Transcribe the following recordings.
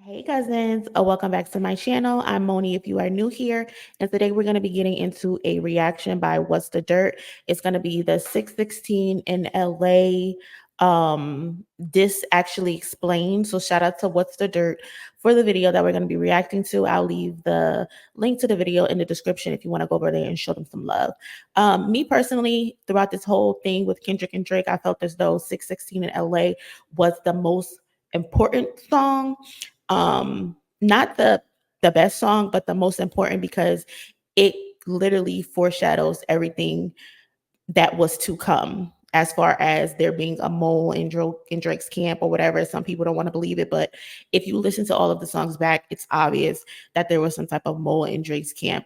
Hey cousins, welcome back to my channel. I'm Moni if you are new here, and today we're going to be getting into a reaction by What's the Dirt. It's going to be the 616 in LA. This actually explained. So shout out to What's the Dirt for the video that we're going to be reacting to. I'll leave the link to the video in the description if you want to go over there and show them some love. Me personally, throughout this whole thing with Kendrick and Drake, I felt as though 616 in LA was the most important song. Not the best song, but the most important because it literally foreshadows everything that was to come, as far as there being a mole in Drake's camp or whatever. Some people don't want to believe it, but if you listen to all of the songs back, it's obvious that there was some type of mole in Drake's camp.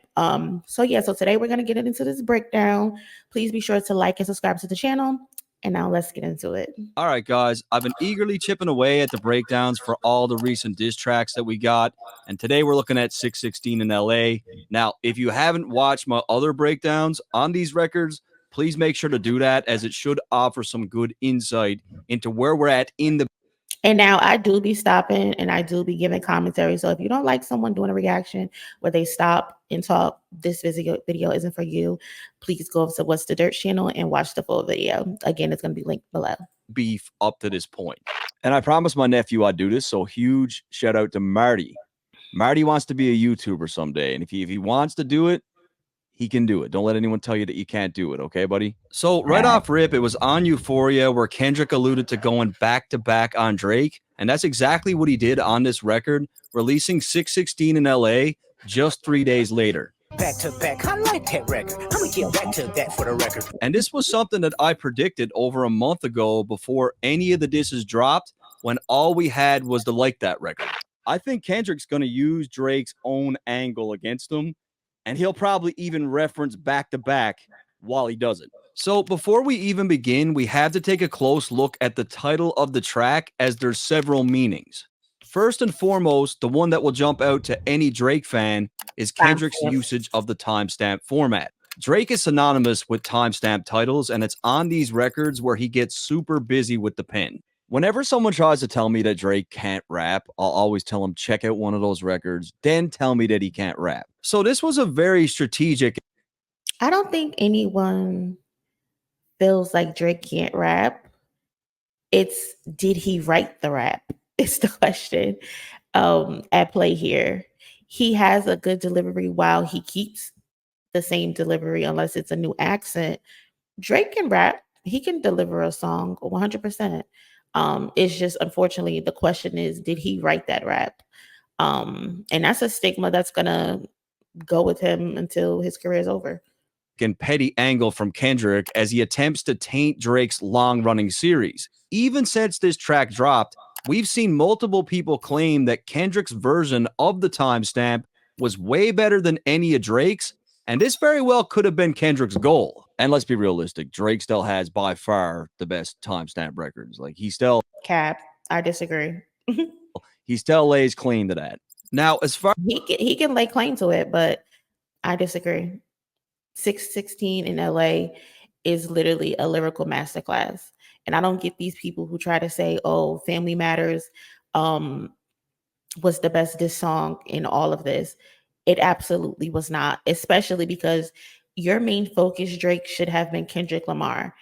So today we're gonna get into this breakdown. Please be sure to like and subscribe to the channel. And now let's get into it. All right, guys, I've been eagerly chipping away at the breakdowns for all the recent diss tracks that we got. And today we're looking at 616 in LA. Now, if you haven't watched my other breakdowns on these records, please make sure to do that, as it should offer some good insight into where we're at in the. And now I do be stopping and I do be giving commentary. So if you don't like someone doing a reaction where they stop and talk, this video isn't for you. Please go over to What's the Dirt channel and watch the full video. Again, it's going to be linked below. Beef up to this point. And I promised my nephew I'd do this. So huge shout out to Marty. Marty wants to be a YouTuber someday. And if he wants to do it, he can do it. Don't let anyone tell you that you can't do it. Okay, buddy? So right off rip, it was on Euphoria where Kendrick alluded to going back to back on Drake. And that's exactly what he did on this record, releasing 616 in LA just 3 days later. Back to back, I like that record. I'm gonna get back to that for the record. And this was something that I predicted over a month ago before any of the disses dropped, when all we had was the Like That record. I think Kendrick's going to use Drake's own angle against him, and he'll probably even reference back to back while he does it. So before we even begin, we have to take a close look at the title of the track, as there's several meanings. First and foremost, the one that will jump out to any Drake fan is Kendrick's usage of the timestamp format. Drake is synonymous with timestamp titles, and it's on these records where he gets super busy with the pen. Whenever someone tries to tell me that Drake can't rap, I'll always tell them, check out one of those records, then tell me that he can't rap. So this was a very strategic. I don't think anyone feels like Drake can't rap. It's, did he write the rap? It's the question at play here. He has a good delivery while he keeps the same delivery, unless it's a new accent. Drake can rap. He can deliver a song 100%. It's just, unfortunately, the question is, did he write that rap? And that's a stigma that's gonna go with him until his career is over. And petty angle from Kendrick as he attempts to taint Drake's long-running series. Even since this track dropped, we've seen multiple people claim that Kendrick's version of the timestamp was way better than any of Drake's, and this very well could have been Kendrick's goal. And let's be realistic, Drake still has by far the best timestamp records. Like, he still... Cap, I disagree. He still lays claim to that. Now, as far... He can lay claim to it, but I disagree. 616 in LA is literally a lyrical masterclass. And I don't get these people who try to say, oh, Family Matters was the best diss song in all of this. It absolutely was not, especially because your main focus, Drake, should have been Kendrick Lamar.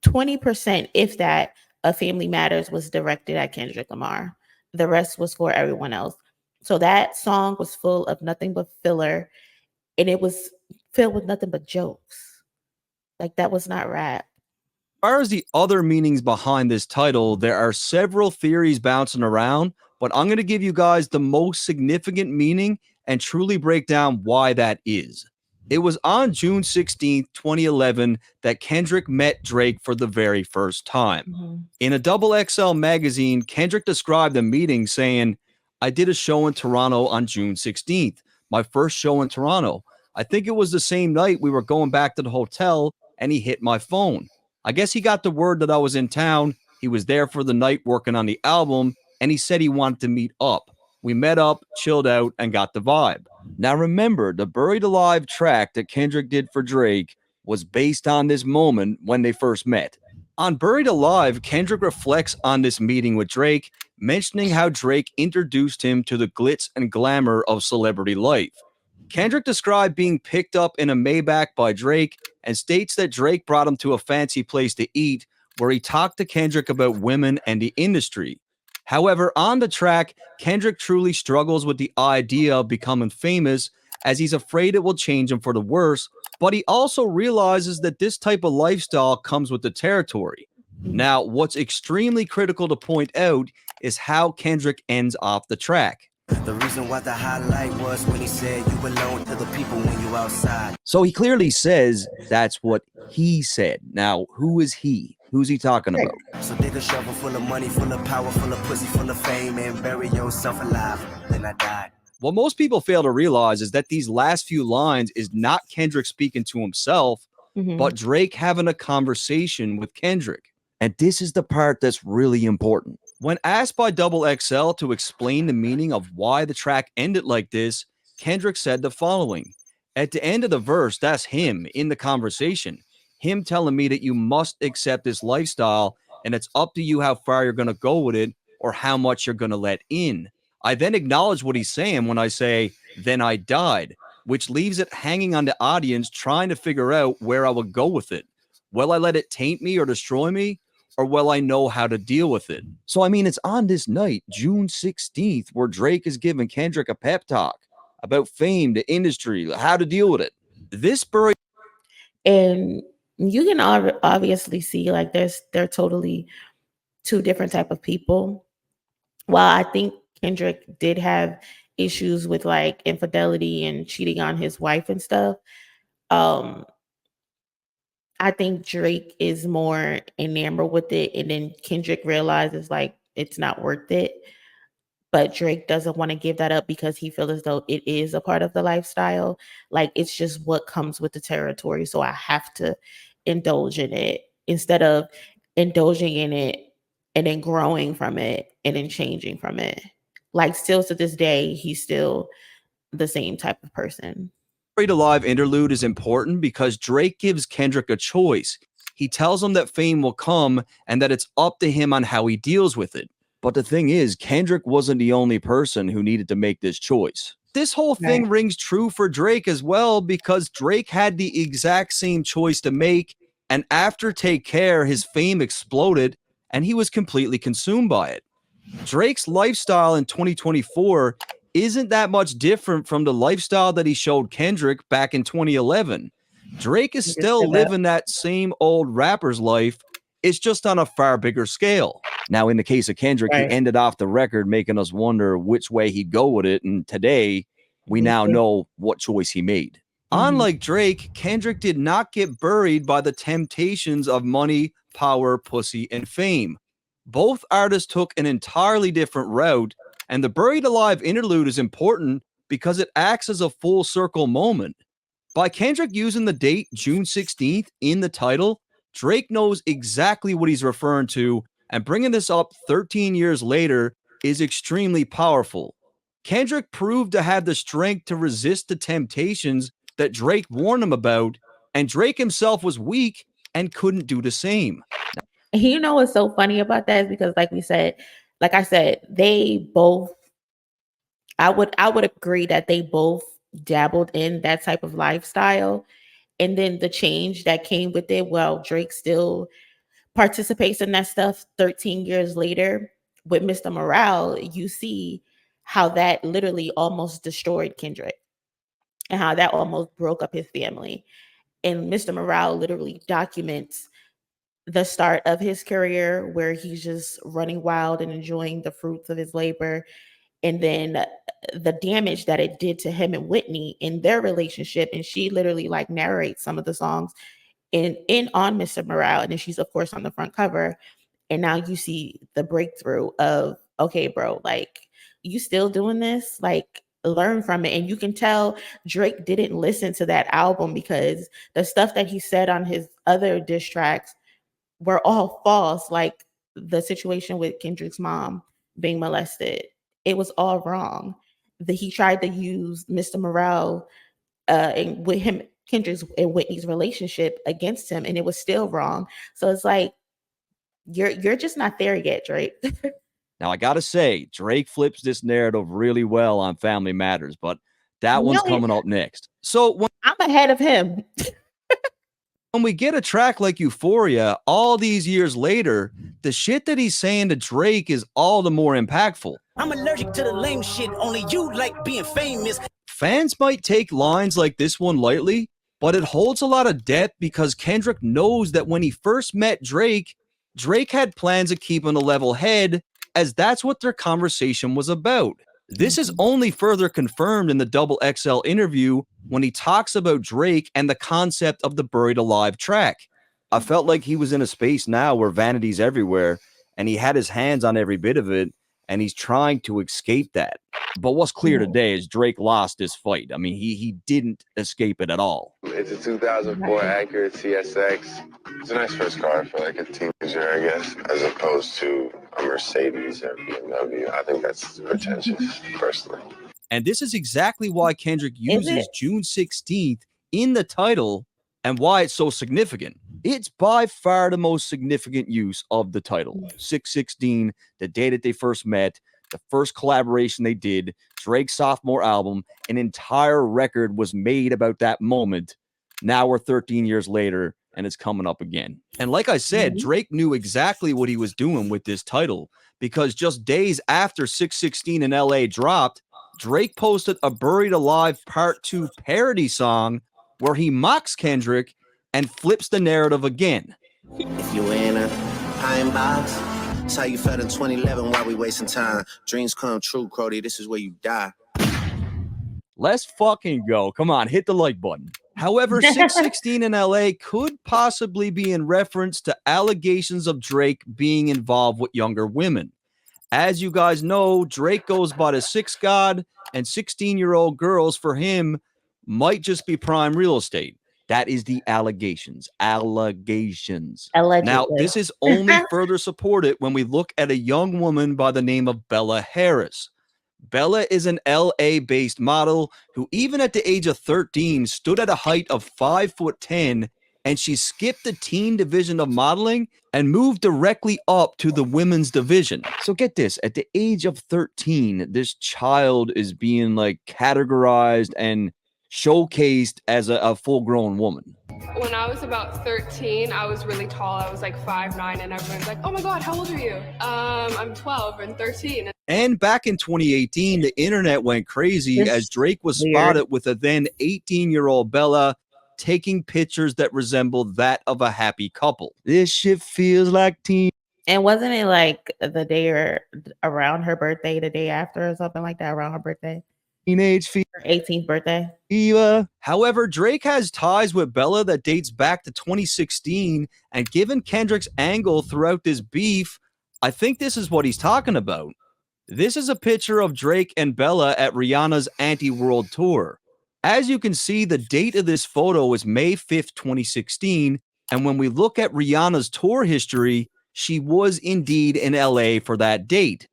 20%, if that, of Family Matters was directed at Kendrick Lamar. The rest was for everyone else. So that song was full of nothing but filler, and it was filled with nothing but jokes. Like, that was not rap. As far as the other meanings behind this title, there are several theories bouncing around, but I'm going to give you guys the most significant meaning and truly break down why that is. It was on June 16th, 2011 that Kendrick met Drake for the very first time. In a XXL magazine, Kendrick described the meeting saying, I did a show in Toronto on June 16th, my first show in Toronto. I think it was the same night we were going back to the hotel and he hit my phone. I guess he got the word that I was in town. He was there for the night working on the album, and he said he wanted to meet up. We met up, chilled out, and got the vibe. Now remember, the Buried Alive track that Kendrick did for Drake was based on this moment when they first met. On Buried Alive, Kendrick reflects on this meeting with Drake mentioning how Drake introduced him to the glitz and glamour of celebrity life. Kendrick described being picked up in a Maybach by Drake and states that Drake brought him to a fancy place to eat where he talked to Kendrick about women and the industry. However, on the track, Kendrick truly struggles with the idea of becoming famous as he's afraid it will change him for the worse, but he also realizes that this type of lifestyle comes with the territory. Now, what's extremely critical to point out is how Kendrick ends off the track. The reason why the highlight was when he said you belong to the people when you outside. So he clearly says that's what he said. Now, who is he? Who's he talking about? So dig a shovel full of money, full of power, full of pussy, full of fame, and bury yourself alive. Then I died. What most people fail to realize is that these last few lines is not Kendrick speaking to himself, but Drake having a conversation with Kendrick. And this is the part that's really important. When asked by Double XL to explain the meaning of why the track ended like this, Kendrick said the following. At the end of the verse, that's him in the conversation. Him telling me that you must accept this lifestyle and it's up to you how far you're going to go with it or how much you're going to let in. I then acknowledge what he's saying when I say, then I died, which leaves it hanging on the audience trying to figure out where I would go with it. Will I let it taint me or destroy me? Or will I know how to deal with it? So, I mean, it's on this night, June 16th, where Drake is giving Kendrick a pep talk about fame, the industry, how to deal with it. This buried. And you can obviously see like they're totally two different type of people. While I think Kendrick did have issues with like infidelity and cheating on his wife and stuff, I think Drake is more enamored with it, and then Kendrick realizes like it's not worth it. But Drake doesn't want to give that up because he feels as though it is a part of the lifestyle. Like it's just what comes with the territory. So I have to indulge in it instead of indulging in it and then growing from it and then changing from it. Like still to this day, he's still the same type of person. Buried Alive interlude is important because Drake gives Kendrick a choice. He tells him that fame will come and that it's up to him on how he deals with it. But the thing is, Kendrick wasn't the only person who needed to make this choice. This whole thing rings true for Drake as well because Drake had the exact same choice to make, and after Take Care, his fame exploded and he was completely consumed by it. Drake's lifestyle in 2024 isn't that much different from the lifestyle that he showed Kendrick back in 2011. Drake is still living that same old rapper's life. It's just on a far bigger scale. Now, in the case of Kendrick, he ended off the record making us wonder which way he'd go with it. And today, we now know what choice he made. Unlike Drake, Kendrick did not get buried by the temptations of money, power, pussy, and fame. Both artists took an entirely different route, and the Buried Alive interlude is important because it acts as a full circle moment. By Kendrick using the date June 16th in the title, Drake knows exactly what he's referring to, and bringing this up 13 years later is extremely powerful. Kendrick proved to have the strength to resist the temptations that Drake warned him about, and Drake himself was weak and couldn't do the same. You know what's so funny about that is because like I said, they both I would agree that they both dabbled in that type of lifestyle. And then the change that came with it, well, Drake still participates in that stuff 13 years later. With Mr. Morale, you see how that literally almost destroyed Kendrick and how that almost broke up his family. And Mr. Morale literally documents the start of his career where he's just running wild and enjoying the fruits of his labor, and then the damage that it did to him and Whitney in their relationship. And she literally like narrates some of the songs in on Mr. Morale, and then she's of course on the front cover. And now you see the breakthrough of, okay, bro, like you still doing this, like learn from it. And you can tell Drake didn't listen to that album because the stuff that he said on his other diss tracks were all false, like the situation with Kendrick's mom being molested. It was all wrong. He tried to use Mr. Morale and with him, Kendrick's and Whitney's relationship against him, and it was still wrong. So it's like you're just not there yet, Drake. Now, I gotta say, Drake flips this narrative really well on Family Matters, but that one's No, coming up next. So I'm ahead of him. when we get a track like Euphoria, all these years later, the shit that he's saying to Drake is all the more impactful. I'm allergic to the lame shit. Only you like being famous. Fans might take lines like this one lightly, but it holds a lot of depth because Kendrick knows that when he first met Drake, Drake had plans of keeping a level head, as that's what their conversation was about. This is only further confirmed in the Double XL interview when he talks about Drake and the concept of the Buried Alive track. I felt like he was in a space now where vanity's everywhere, and he had his hands on every bit of it, and he's trying to escape that. But what's clear today is Drake lost this fight. I mean, he didn't escape it at all. It's a 2004 Acura TSX. It's a nice first car for like a teenager, I guess, as opposed to a Mercedes or BMW. I think that's pretentious, personally. And this is exactly why Kendrick uses it? June 16th in the title and why it's so significant. It's by far the most significant use of the title. 616, the day that they first met, the first collaboration they did, Drake's sophomore album, an entire record was made about that moment. Now we're 13 years later, and it's coming up again. And like I said, Drake knew exactly what he was doing with this title, because just days after 616 in LA dropped, Drake posted a Buried Alive Part 2 parody song where he mocks Kendrick and flips the narrative again. If you were in a pine box, it's how you felt in 2011 while we wasting time. Dreams come true, Crody. This is where you die. Let's fucking go. Come on, hit the like button. However, 616 in LA could possibly be in reference to allegations of Drake being involved with younger women. As you guys know, Drake goes by the 6 God, and 16-year-old girls for him might just be prime real estate. That is the allegations. Allegations. Allegedly. Now, this is only further supported when we look at a young woman by the name of Bella Harris. Bella is an LA-based model who, even at the age of 13, stood at a height of 5'10", and she skipped the teen division of modeling and moved directly up to the women's division. So get this, at the age of 13, this child is being like categorized and showcased as a full-grown woman. When I was about 13, I was really tall. I was like 5'9", and everyone's like, oh my God, how old are you? I'm 12 and 13. And back in 2018, the internet went crazy as Drake was spotted with a then 18-year-old Bella taking pictures that resembled that of a happy couple. This shit feels like teen. And wasn't it like the day or around her birthday, the day after or something like that, around her birthday? Teenage Her 18th birthday. fever. However, Drake has ties with Bella that dates back to 2016, and given Kendrick's angle throughout this beef, I think this is what he's talking about. This is a picture of Drake and Bella at Rihanna's Anti-World Tour. As you can see, the date of this photo is May 5th, 2016, and when we look at Rihanna's tour history, she was indeed in LA for that date.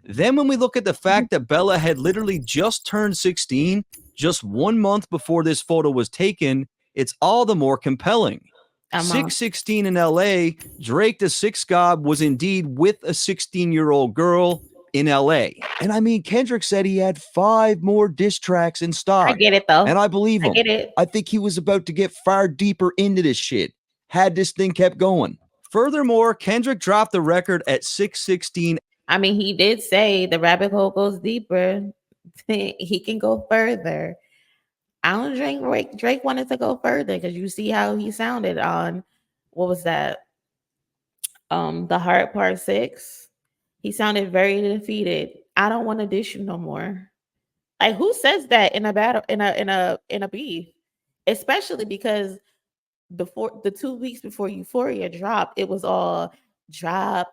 Then when we look at the fact that Bella had literally just turned 16, just 1 month before this photo was taken, it's all the more compelling. 616 in LA, Drake the 6 God was indeed with a 16-year-old girl in LA. And I mean, Kendrick said he had 5 more diss tracks in stock. I get it though. And I believe him. I get it. I think he was about to get far deeper into this shit had this thing kept going. Furthermore, Kendrick dropped the record at 616. I mean, he did say the rabbit hole goes deeper. He can go further. I don't think Drake wanted to go further because you see how he sounded on, what was that? The Heart Part 6. He sounded very defeated. I don't want to dish you no more. Like, who says that in a battle, in a beef? Especially because before the 2 weeks before Euphoria dropped, it was all drop.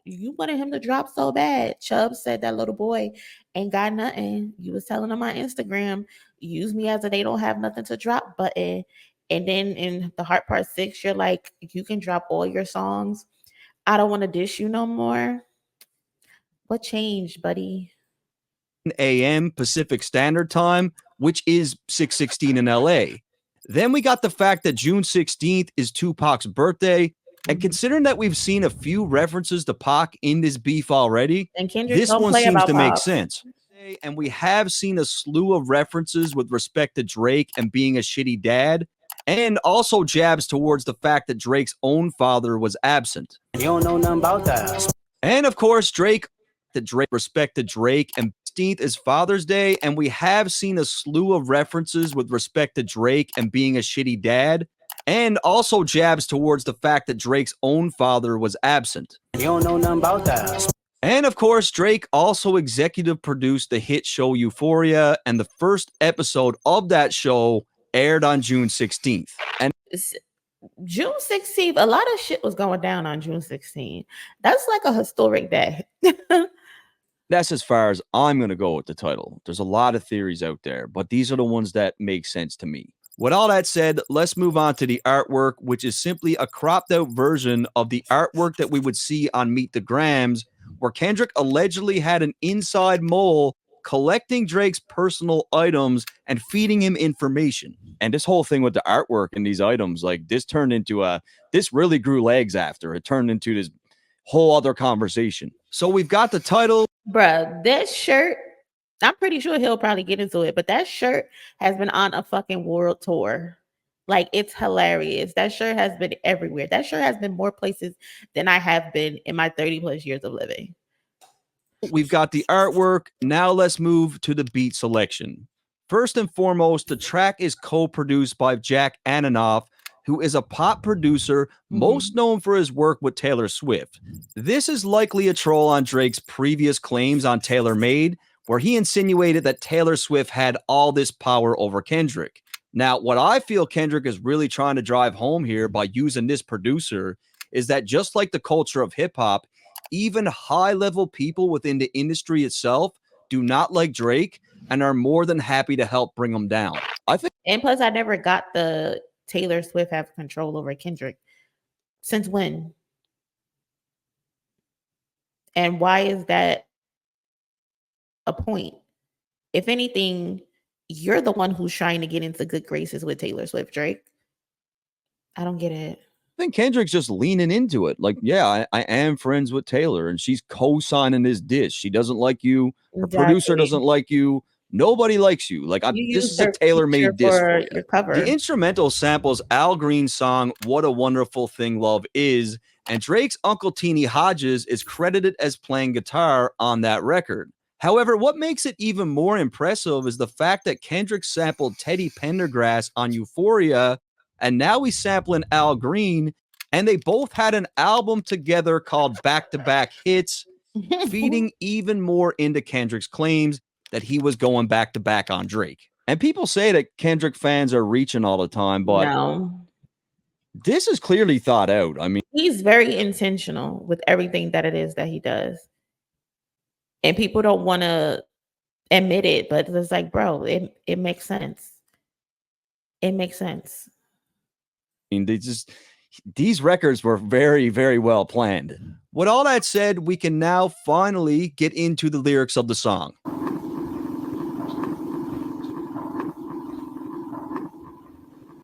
You wanted him to drop so bad. Chubb said that little boy ain't got nothing. You was telling him on Instagram, use me as a they don't have nothing to drop button. And then in the Heart Part 6, you're like, you can drop all your songs. I don't want to dish you no more. What changed, buddy? a.m. Pacific Standard Time, which is 616 in LA. Then we got the fact that June 16th is Tupac's birthday, And considering that we've seen a few references to Pac in this beef already, And Kendrick this don't one play seems about to make Pac. sense. And we have seen a slew of references with respect to Drake and being a shitty dad, and also jabs towards the fact that Drake's own father was absent. You don't know nothing about that. And of course, Drake respected Drake, and 16th is Father's Day, and we have seen a slew of references with respect to Drake and being a shitty dad, and also jabs towards the fact that Drake's own father was absent. You don't know nothing about that. And of course, Drake also executive produced the hit show Euphoria, and the first episode of that show aired on June 16th. And June 16th, a lot of shit was going down on June 16th. That's like a historic day. that's as far as I'm going to go with the title. There's a lot of theories out there, but these are the ones that make sense to me. With all that said, let's move on to the artwork, which is simply a cropped out version of the artwork that we would see on Meet the Grams, where Kendrick allegedly had an inside mole collecting Drake's personal items and feeding him information. And this whole thing with the artwork and these items, like this turned into this really grew legs after. It turned into this whole other conversation. So we've got the title. Bruh, that shirt, I'm pretty sure he'll probably get into it, but that shirt has been on a fucking world tour. Like, it's hilarious. That shirt has been everywhere. That shirt has been more places than I have been in my 30 plus years of living. We've got the artwork. Now let's move to the beat selection. First and foremost, the track is co-produced by Jack Antonoff, who is a pop producer most known for his work with Taylor Swift. This is likely a troll on Drake's previous claims on Taylor Made, where he insinuated that Taylor Swift had all this power over Kendrick. Now, what I feel Kendrick is really trying to drive home here by using this producer is that just like the culture of hip-hop, even high-level people within the industry itself do not like Drake and are more than happy to help bring him down. I think, and plus, I never got the Taylor Swift have control over Kendrick. Since when? And why is that a point? If anything, you're the one who's trying to get into good graces with Taylor Swift, Drake. I don't get it. I think Kendrick's just leaning into it. Like, yeah, I am friends with Taylor, and she's co-signing this diss. She doesn't like you. Her producer doesn't like you. Nobody likes you. Like, this is a tailor-made diss for you. Your cover. The instrumental samples Al Green's song "What a Wonderful Thing Love Is," and Drake's Uncle Teeny Hodges is credited as playing guitar on that record. However, what makes it even more impressive is the fact that Kendrick sampled Teddy Pendergrass on Euphoria, and now he's sampling Al Green, and they both had an album together called Back to Back Hits, feeding even more into Kendrick's claims that he was going back to back on Drake. And people say that Kendrick fans are reaching all the time, but no, this is clearly thought out. I mean, he's very intentional with everything that it is that he does. And people don't want to admit it, but it's like, bro, it makes sense. It makes sense. I mean, these records were very, very well planned. With all that said, we can now finally get into the lyrics of the song.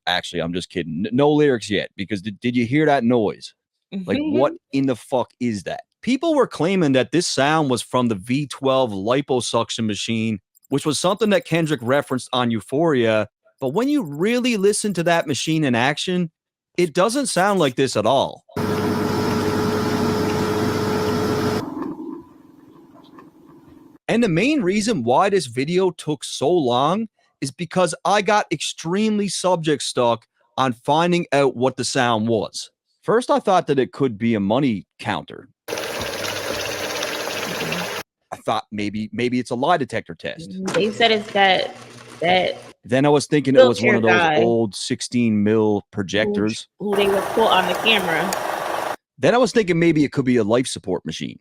Actually, I'm just kidding. No lyrics yet, because did you hear that noise? Like, what in the fuck is that? People were claiming that this sound was from the V12 liposuction machine, which was something that Kendrick referenced on Euphoria. But when you really listen to that machine in action, it doesn't sound like this at all. And the main reason why this video took so long is because I got extremely subject stuck on finding out what the sound was. First, I thought that it could be a money counter. I thought maybe it's a lie detector test. They said it's that. Then I was thinking it was one of those old 16 mil projectors. Who they would put on the camera. Then I was thinking maybe it could be a life support machine.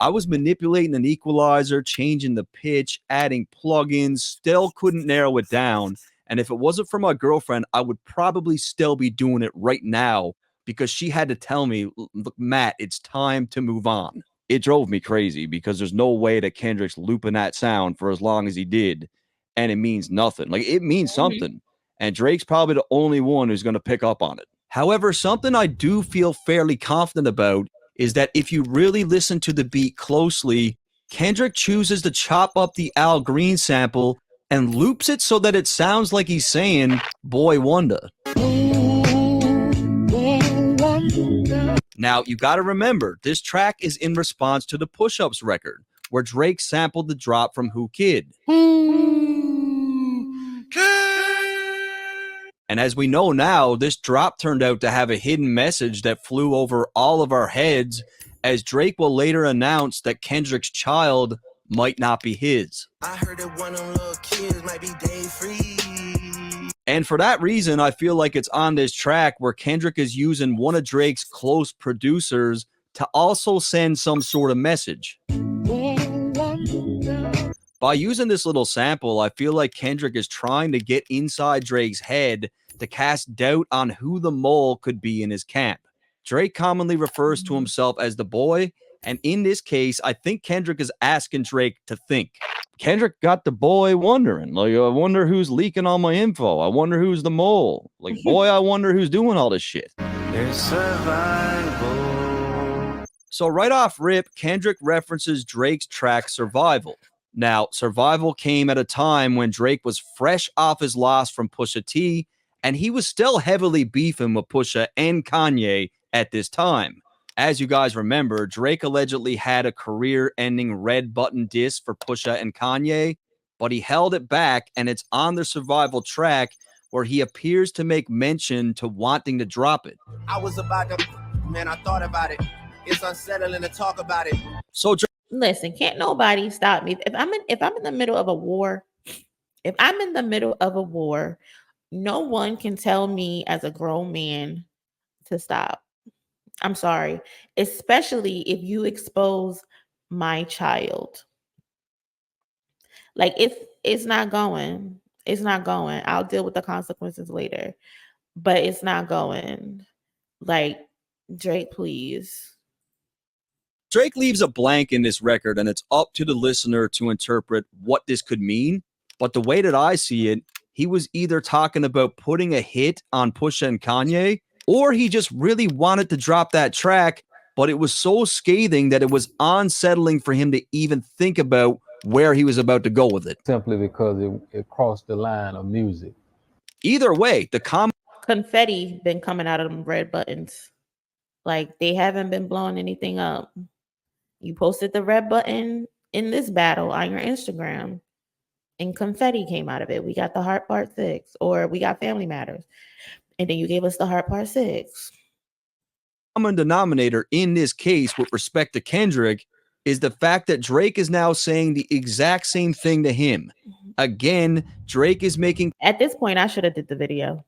I was manipulating an equalizer, changing the pitch, adding plugins, still couldn't narrow it down. And if it wasn't for my girlfriend, I would probably still be doing it right now because she had to tell me, look, Matt, it's time to move on. It drove me crazy because there's no way that Kendrick's looping that sound for as long as he did. And it means nothing. Like, it means something. and Drake's probably the only one who's going to pick up on it. However, something I do feel fairly confident about is that if you really listen to the beat closely, Kendrick chooses to chop up the Al Green sample and loops it so that it sounds like he's saying, "Boy Wonder." Now, you got to remember, this track is in response to the Push Ups record, where Drake sampled the drop from Who Kid. And as we know now, this drop turned out to have a hidden message that flew over all of our heads, as Drake will later announce that Kendrick's child might not be his. I heard that one of them little kids might be day free. And for that reason, I feel like it's on this track where Kendrick is using one of Drake's close producers to also send some sort of message. By using this little sample, I feel like Kendrick is trying to get inside Drake's head to cast doubt on who the mole could be in his camp. Drake commonly refers to himself as the boy, and in this case, I think Kendrick is asking Drake to think. Kendrick got the boy wondering, like, I wonder who's leaking all my info. I wonder who's the mole. Like, boy, I wonder who's doing all this shit. There's survival. So right off rip, Kendrick references Drake's track Survival. Now, Survival came at a time when Drake was fresh off his loss from Pusha T, and he was still heavily beefing with Pusha and Kanye at this time. As you guys remember, Drake allegedly had a career-ending red button diss for Pusha and Kanye, but he held it back, and it's on the Survival track where he appears to make mention to wanting to drop it. I was about to, man, I thought about it. It's unsettling to talk about it. So Listen, can't nobody stop me. If I'm in the middle of a war, no one can tell me as a grown man to stop. I'm sorry, especially if you expose my child. Like it's not going. It's not going. I'll deal with the consequences later, but it's not going. Like, Drake, please. Drake leaves a blank in this record, and it's up to the listener to interpret what this could mean. But the way that I see it, he was either talking about putting a hit on Pusha and Kanye, or he just really wanted to drop that track, but it was so scathing that it was unsettling for him to even think about where he was about to go with it. Simply because it crossed the line of music. Either way, the confetti been coming out of them red buttons. Like, they haven't been blowing anything up. You posted the red button in this battle on your Instagram, and confetti came out of it. We got the Heart Part 6, or we got Family Matters, and then you gave us the Heart Part 6. Common denominator in this case with respect to Kendrick is the fact that Drake is now saying the exact same thing to him. Again, Drake is making, at this point, I should have did the video,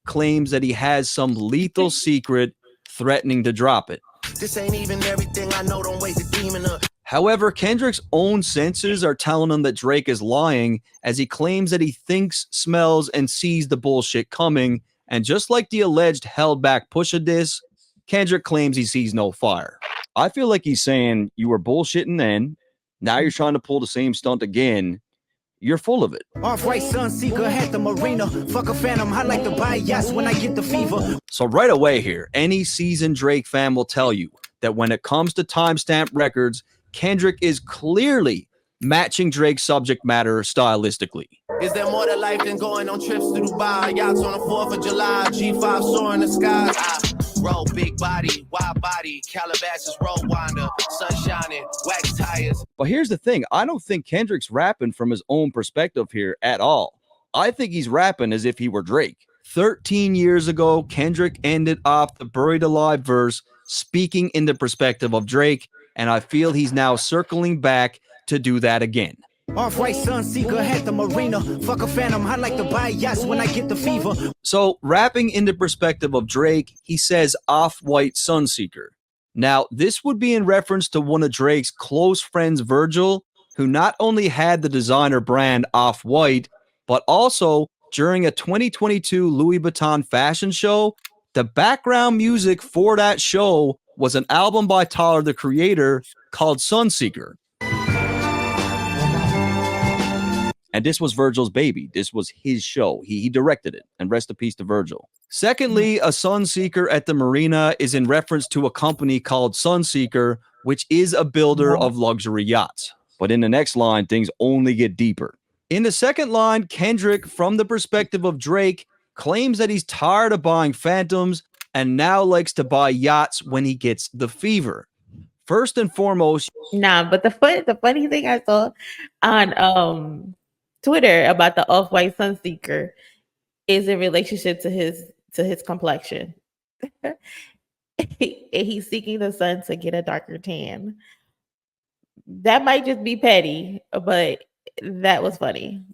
claims that he has some lethal secret, threatening to drop it. This ain't even everything I know, don't wake the demon up. However, Kendrick's own senses are telling him that Drake is lying, as he claims that he thinks, smells, and sees the bullshit coming. And just like the alleged held back Pusha diss, Kendrick claims he sees no fire. I feel like he's saying, you were bullshitting then, now you're trying to pull the same stunt again. You're full of it. Off-white Sunseeker at the marina. Fuck a phantom, I like to buy yachts when I get the fever. So right away here, any seasoned Drake fan will tell you that when it comes to timestamp records, Kendrick is clearly matching Drake's subject matter stylistically. Is there more to life than going on trips to Dubai? Yachts on the 4th of July, G5 soaring the skies. Roll big body, wide body, Calabasas road winder, sun shining, wax tires. But here's the thing, I don't think Kendrick's rapping from his own perspective here at all. I think he's rapping as if he were Drake. 13 years ago, Kendrick ended off the Buried Alive verse speaking in the perspective of Drake, and I feel he's now circling back to do that again. Off-white Sunseeker at the marina. Fuck a phantom, I like to buy yachts when I get the fever. So, rapping in the perspective of Drake, he says off-white Sunseeker. Now, this would be in reference to one of Drake's close friends, Virgil, who not only had the designer brand Off-White, but also during a 2022 Louis Vuitton fashion show, the background music for that show was an album by Tyler, the Creator, called Sunseeker. And this was Virgil's baby. This was his show. He directed it. And rest in peace to Virgil. Secondly, a Sunseeker at the marina is in reference to a company called Sunseeker, which is a builder of luxury yachts. But in the next line, things only get deeper. In the second line, Kendrick, from the perspective of Drake, claims that he's tired of buying Phantoms and now likes to buy yachts when he gets the fever. First and foremost, Nah, but the funny thing I saw on Twitter about the off-white Sunseeker is in relationship to his complexion. He's seeking the sun to get a darker tan. That might just be petty, but that was funny.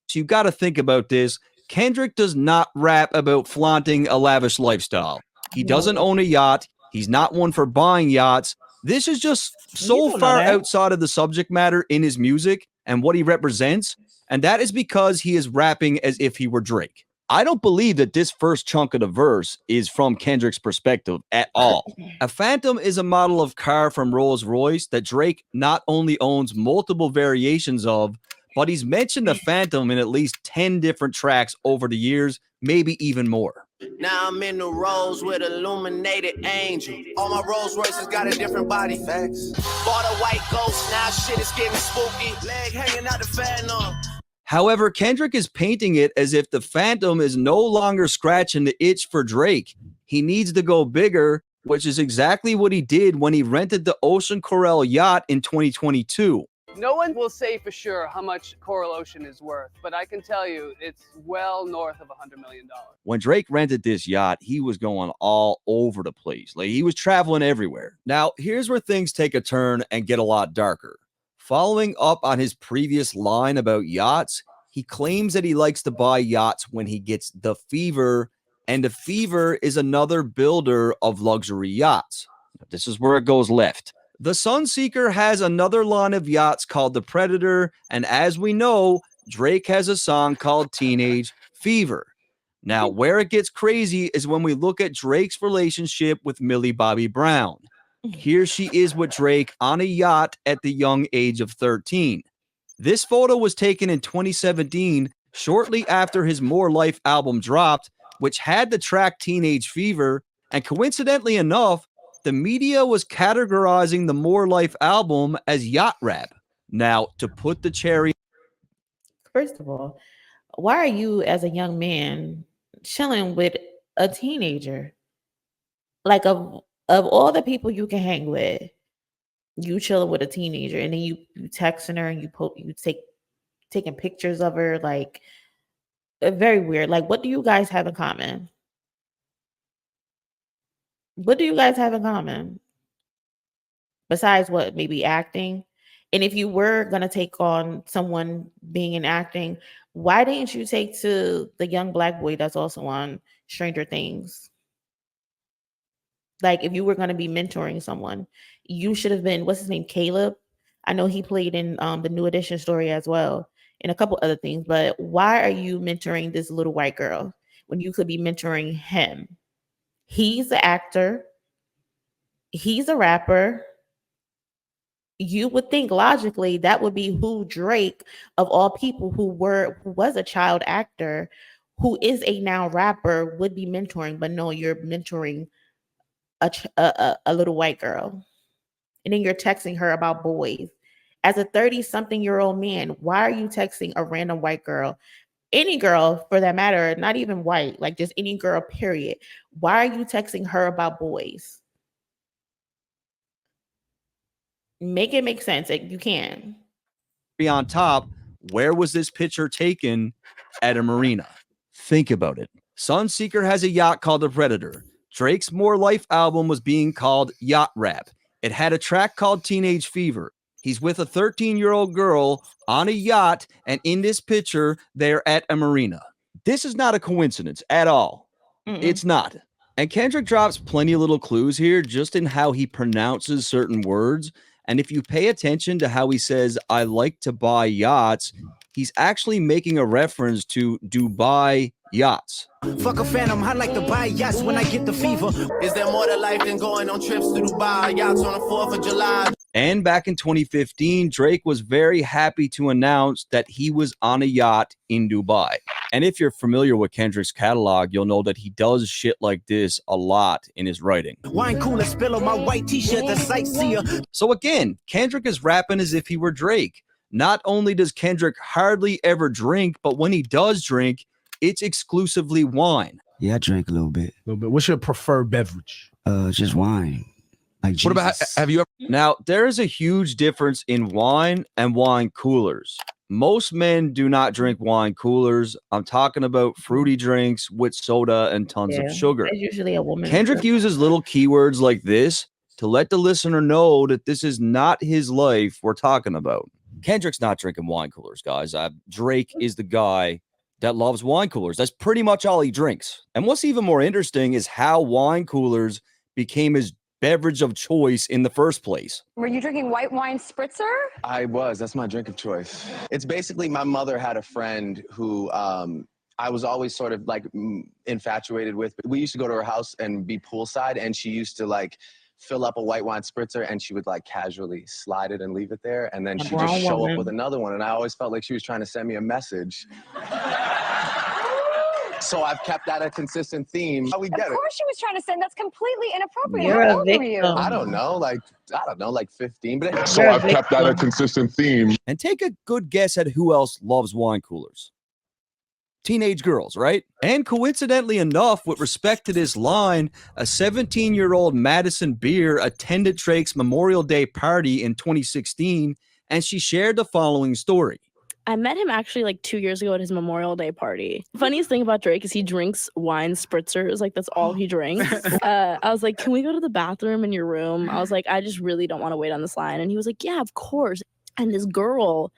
so you got to think about this. Kendrick does not rap about flaunting a lavish lifestyle. He doesn't own a yacht. He's not one for buying yachts. This is just so far outside of the subject matter in his music and what he represents. And that is because he is rapping as if he were Drake. I don't believe that this first chunk of the verse is from Kendrick's perspective at all. A Phantom is a model of car from Rolls-Royce that Drake not only owns multiple variations of, but he's mentioned the Phantom in at least 10 different tracks over the years, maybe even more. Now I'm in the Rolls with illuminated angel. All my Rolls Royces got a different body. Facts. Bought a white ghost, now shit is getting spooky. Leg hanging out the Phantom. However, Kendrick is painting it as if the Phantom is no longer scratching the itch for Drake. He needs to go bigger, which is exactly what he did when he rented the Ocean Corel yacht in 2022. No one will say for sure how much Coral Ocean is worth, but I can tell you it's well north of $100 million. When Drake rented this yacht, he was going all over the place. Like, he was traveling everywhere. Now, here's where things take a turn and get a lot darker. Following up on his previous line about yachts, he claims that he likes to buy yachts when he gets the fever, and the fever is another builder of luxury yachts. This is where it goes left. The Sunseeker has another line of yachts called the Predator, and as we know, Drake has a song called Teenage Fever. Now, where it gets crazy is when we look at Drake's relationship with Millie Bobby Brown. Here she is with Drake on a yacht at the young age of 13. This photo was taken in 2017, shortly after his More Life album dropped, which had the track Teenage Fever, and coincidentally enough, the media was categorizing the More Life album as yacht rap. Now, to put the cherry... First of all, why are you as a young man chilling with a teenager? Like, of all the people you can hang with, you chilling with a teenager, and then you texting her and you taking pictures of her, like, very weird. Like, what do you guys have in common? What do you guys have in common? Besides what, maybe acting? And if you were gonna take on someone being in acting, why didn't you take to the young black boy that's also on Stranger Things? Like, if you were gonna be mentoring someone, you should have been, what's his name, Caleb? I know he played in the New Edition story as well, and a couple other things. But why are you mentoring this little white girl when you could be mentoring him? He's an actor. He's a rapper. You would think logically that would be who Drake, of all people who was a child actor, who is a now rapper, would be mentoring. But no, you're mentoring a little white girl, and then you're texting her about boys. As a 30-something-year-old man, why are you texting a random white girl? Any girl, for that matter, not even white, like just any girl, period. Why are you texting her about boys? Make it make sense. You can. On top, where was this picture taken? At a marina. Think about it. Sunseeker has a yacht called the Predator. Drake's More Life album was being called Yacht Rap. It had a track called Teenage Fever. He's with a 13-year-old girl on a yacht, and in this picture, they're at a marina. This is not a coincidence at all. It's not. And Kendrick drops plenty of little clues here just in how he pronounces certain words. And if you pay attention to how he says, I like to buy yachts, he's actually making a reference to Dubai yachts. Fuck a phantom, I like to buy yachts when I get the fever. Is there more to life than going on trips to Dubai? Yachts on the 4th of July. And back in 2015, Drake was very happy to announce that he was on a yacht in Dubai. And if you're familiar with Kendrick's catalog, you'll know that he does shit like this a lot in his writing. Wine cooler spill on my white t-shirt, the sightseer. So again, Kendrick is rapping as if he were Drake. Not only does Kendrick hardly ever drink, but when he does drink, it's exclusively wine. Yeah, I drink a little bit. What's your preferred beverage? Just wine. Like Jesus. What about, have you ever? Now, there is a huge difference in wine and wine coolers. Most men do not drink wine coolers. I'm talking about fruity drinks with soda and tons of sugar. It's usually a woman. Kendrick uses little keywords like this to let the listener know that this is not his life we're talking about. Kendrick's not drinking wine coolers, guys. Drake is the guy that loves wine coolers. That's pretty much all he drinks. And what's even more interesting is how wine coolers became his beverage of choice in the first place. Were you drinking white wine spritzer? I was. That's my drink of choice. It's basically, my mother had a friend who I was always sort of like infatuated with. We used to go to her house and be poolside, and she used to like fill up a white wine spritzer and she would like casually slide it and leave it there, and then she'd just show up with another one, and I always felt like she was trying to send me a message. So I've kept that a consistent theme. How we get it? Of course she was trying to send. That's completely inappropriate. You're How a old were you? victim. I don't know, like 15. But So I've kept that a consistent theme. And take a good guess at who else loves wine coolers. Teenage girls, right? And coincidentally enough, with respect to this line, a 17-year-old Madison Beer attended Drake's Memorial Day party in 2016, and she shared the following story. I met him actually like 2 years ago at his Memorial Day party. Funniest thing about Drake is he drinks wine spritzers. Like, that's all he drinks. I was like, can we go to the bathroom in your room? I was like, I just really don't want to wait on this line. And he was like, yeah, of course. And this girl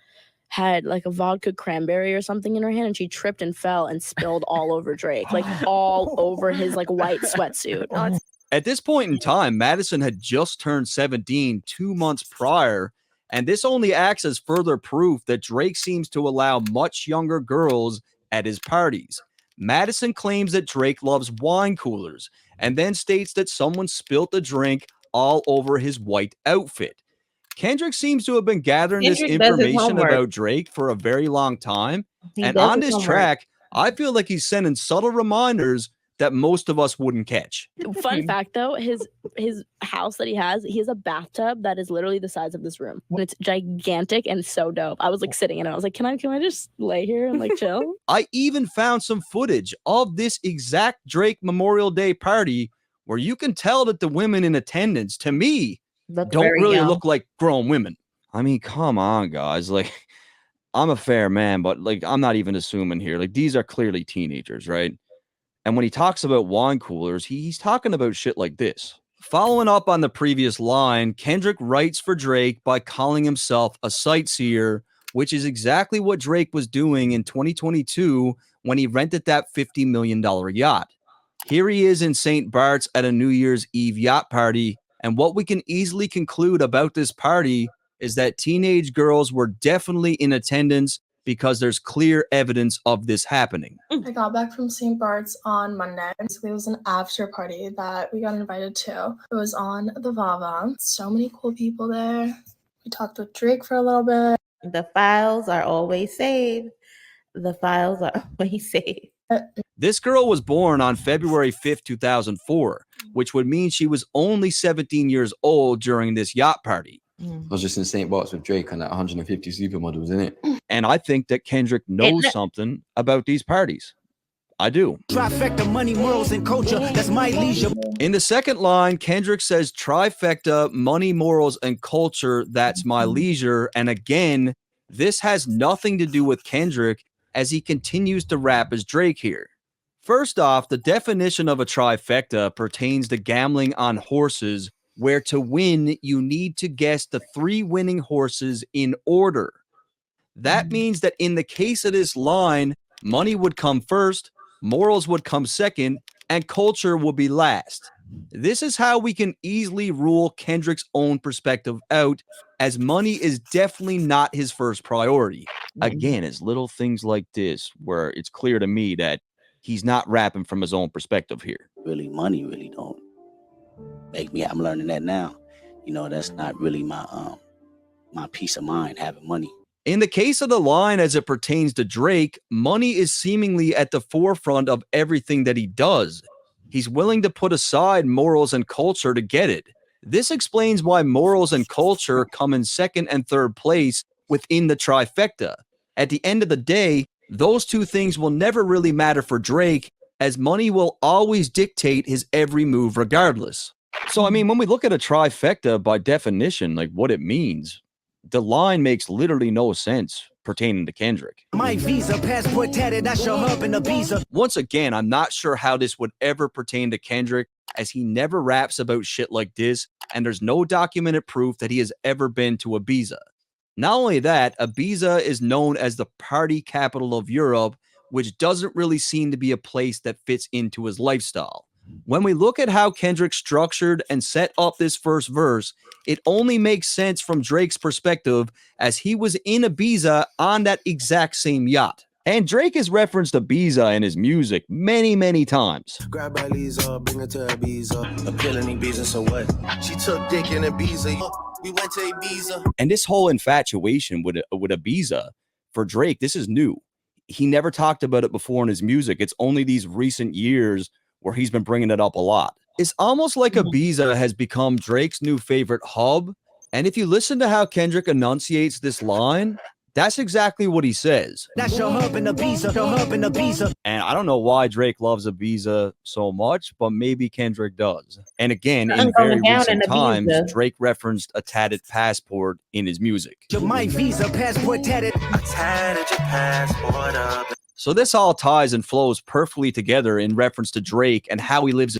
had like a vodka cranberry or something in her hand, and she tripped and fell and spilled all over Drake, like all over his like white sweatsuit. At this point in time, Madison had just turned 17 2 months prior, and this only acts as further proof that Drake seems to allow much younger girls at his parties. Madison claims that Drake loves wine coolers, and then states that someone spilt the drink all over his white outfit. Kendrick seems to have been gathering this information about Drake for a very long time. And on this track, I feel like he's sending subtle reminders that most of us wouldn't catch. Fun fact though, his house that he has a bathtub that is literally the size of this room. And it's gigantic and so dope. I was like sitting in it. I was like, can I just lay here and like chill? I even found some footage of this exact Drake Memorial Day party where you can tell that the women in attendance, to me, don't really look like grown women. I mean, come on, guys. Like, I'm a fair man, but like, I'm not even assuming here. Like, these are clearly teenagers, right? And when he talks about wine coolers, he's talking about shit like this. Following up on the previous line, Kendrick writes for Drake by calling himself a sightseer, which is exactly what Drake was doing in 2022 when he rented that $50 million yacht. Here he is in St. Bart's at a New Year's Eve yacht party, and what we can easily conclude about this party is that teenage girls were definitely in attendance because there's clear evidence of this happening. I got back from St. Bart's on Monday. Basically, it was an after party that we got invited to. It was on the Vava. So many cool people there. We talked with Drake for a little bit. The files are always saved. The files are always saved. This girl was born on February 5th, 2004, which would mean she was only 17 years old during this yacht party. I was just in St. Bart's with Drake and 150 supermodels in it. And I think that Kendrick knows something about these parties. I do. Trifecta, money, morals, and culture. That's my leisure. In the second line, Kendrick says trifecta, money, morals, and culture. That's my leisure. And again, this has nothing to do with Kendrick as he continues to rap as Drake here. First off, the definition of a trifecta pertains to gambling on horses, where to win, you need to guess the 3 winning horses in order. That means that in the case of this line, money would come first, morals would come second, and culture would be last. This is how we can easily rule Kendrick's own perspective out, as money is definitely not his first priority. Again, it's little things like this where it's clear to me that He's not rapping from his own perspective here. Really, money really don't make me. I'm learning that now. You know, that's not really my peace of mind, having money. In the case of the line as it pertains to Drake, money is seemingly at the forefront of everything that he does. He's willing to put aside morals and culture to get it. This explains why morals and culture come in second and third place within the trifecta. At the end of the day, those two things will never really matter for Drake, as money will always dictate his every move regardless. So, I mean, when we look at a trifecta by definition, like what it means, the line makes literally no sense pertaining to Kendrick. My visa, passport tatted, I show up in Ibiza. Once again, I'm not sure how this would ever pertain to Kendrick, as he never raps about shit like this, and there's no documented proof that he has ever been to Ibiza. Not only that, Ibiza is known as the party capital of Europe, which doesn't really seem to be a place that fits into his lifestyle. When we look at how Kendrick structured and set up this first verse, it only makes sense from Drake's perspective, as he was in Ibiza on that exact same yacht. And Drake has referenced Ibiza in his music many, many times. Grab by Lisa, bring her to Ibiza. Appealing Ibiza, so what? She took dick in Ibiza. We went to Ibiza. And this whole infatuation with Ibiza, for Drake, this is new. He never talked about it before in his music. It's only these recent years where he's been bringing it up a lot. It's almost like Ibiza has become Drake's new favorite hub. And if you listen to how Kendrick enunciates this line, that's exactly what he says. That's your hub in Ibiza, your hub in Ibiza. And I don't know why Drake loves Ibiza so much, but maybe Kendrick does. And again, in very recent times, Drake referenced a tatted passport in his music. My visa, passport tatted. I tatted your passport up. So this all ties and flows perfectly together in reference to Drake and how he lives.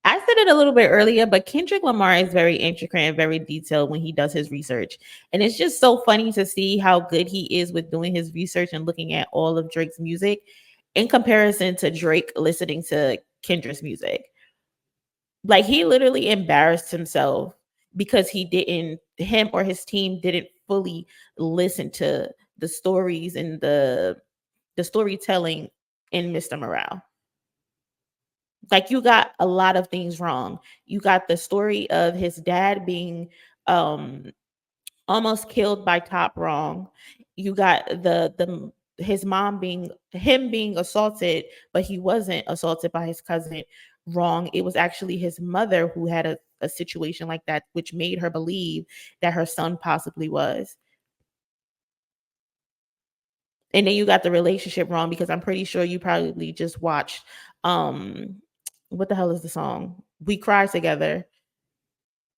I said it a little bit earlier, but Kendrick Lamar is very intricate and very detailed when he does his research. And it's just so funny to see how good he is with doing his research and looking at all of Drake's music in comparison to Drake listening to Kendrick's music. Like, he literally embarrassed himself because him or his team didn't fully listen to the stories and the storytelling in Mr. Morale. Like, you got a lot of things wrong. You got the story of his dad being almost killed by Top wrong. You got his mom being assaulted, but he wasn't assaulted by his cousin wrong. It was actually his mother who had a situation like that, which made her believe that her son possibly was. And then you got the relationship wrong, because I'm pretty sure you probably just watched what the hell is the song? We Cry Together.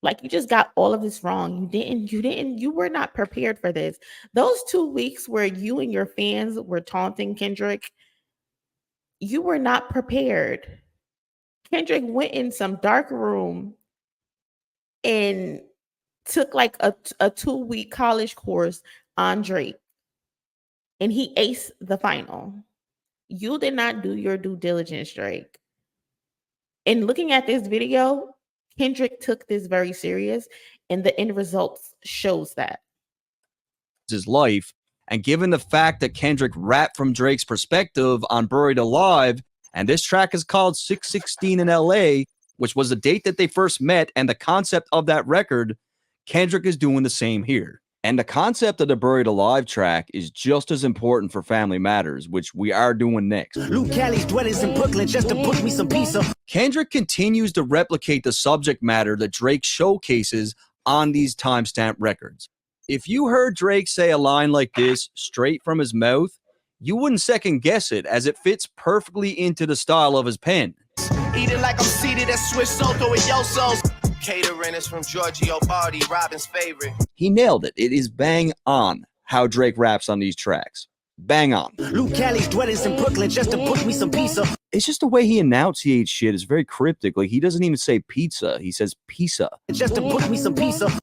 Like, you just got all of this wrong. You were not prepared for this. Those 2 weeks where you and your fans were taunting Kendrick, you were not prepared. Kendrick went in some dark room and took like a 2-week college course on Drake. And he aced the final. You did not do your due diligence, Drake. And looking at this video, Kendrick took this very serious, and the end result shows that. His life, and given the fact that Kendrick rapped from Drake's perspective on Buried Alive, and this track is called 616 in LA, which was the date that they first met and the concept of that record, Kendrick is doing the same here. And the concept of the Buried Alive track is just as important for Family Matters, which we are doing next. Luke Cali's dwellings in Brooklyn just to book me some pizza. Kendrick continues to replicate the subject matter that Drake showcases on these timestamp records. If you heard Drake say a line like this straight from his mouth, you wouldn't second guess it, as it fits perfectly into the style of his pen. Eating like I'm seated at Swiss Soto and Yoso's. Catering is from Giorgio Bardi, Robin's favorite. He nailed it. It is bang on how Drake raps on these tracks. Bang on. Luke Cali's dwellings in Brooklyn just to book me some pizza. It's just the way he enunciates shit is very cryptic. Like, he doesn't even say pizza. He says pizza. Just to book me some pizza.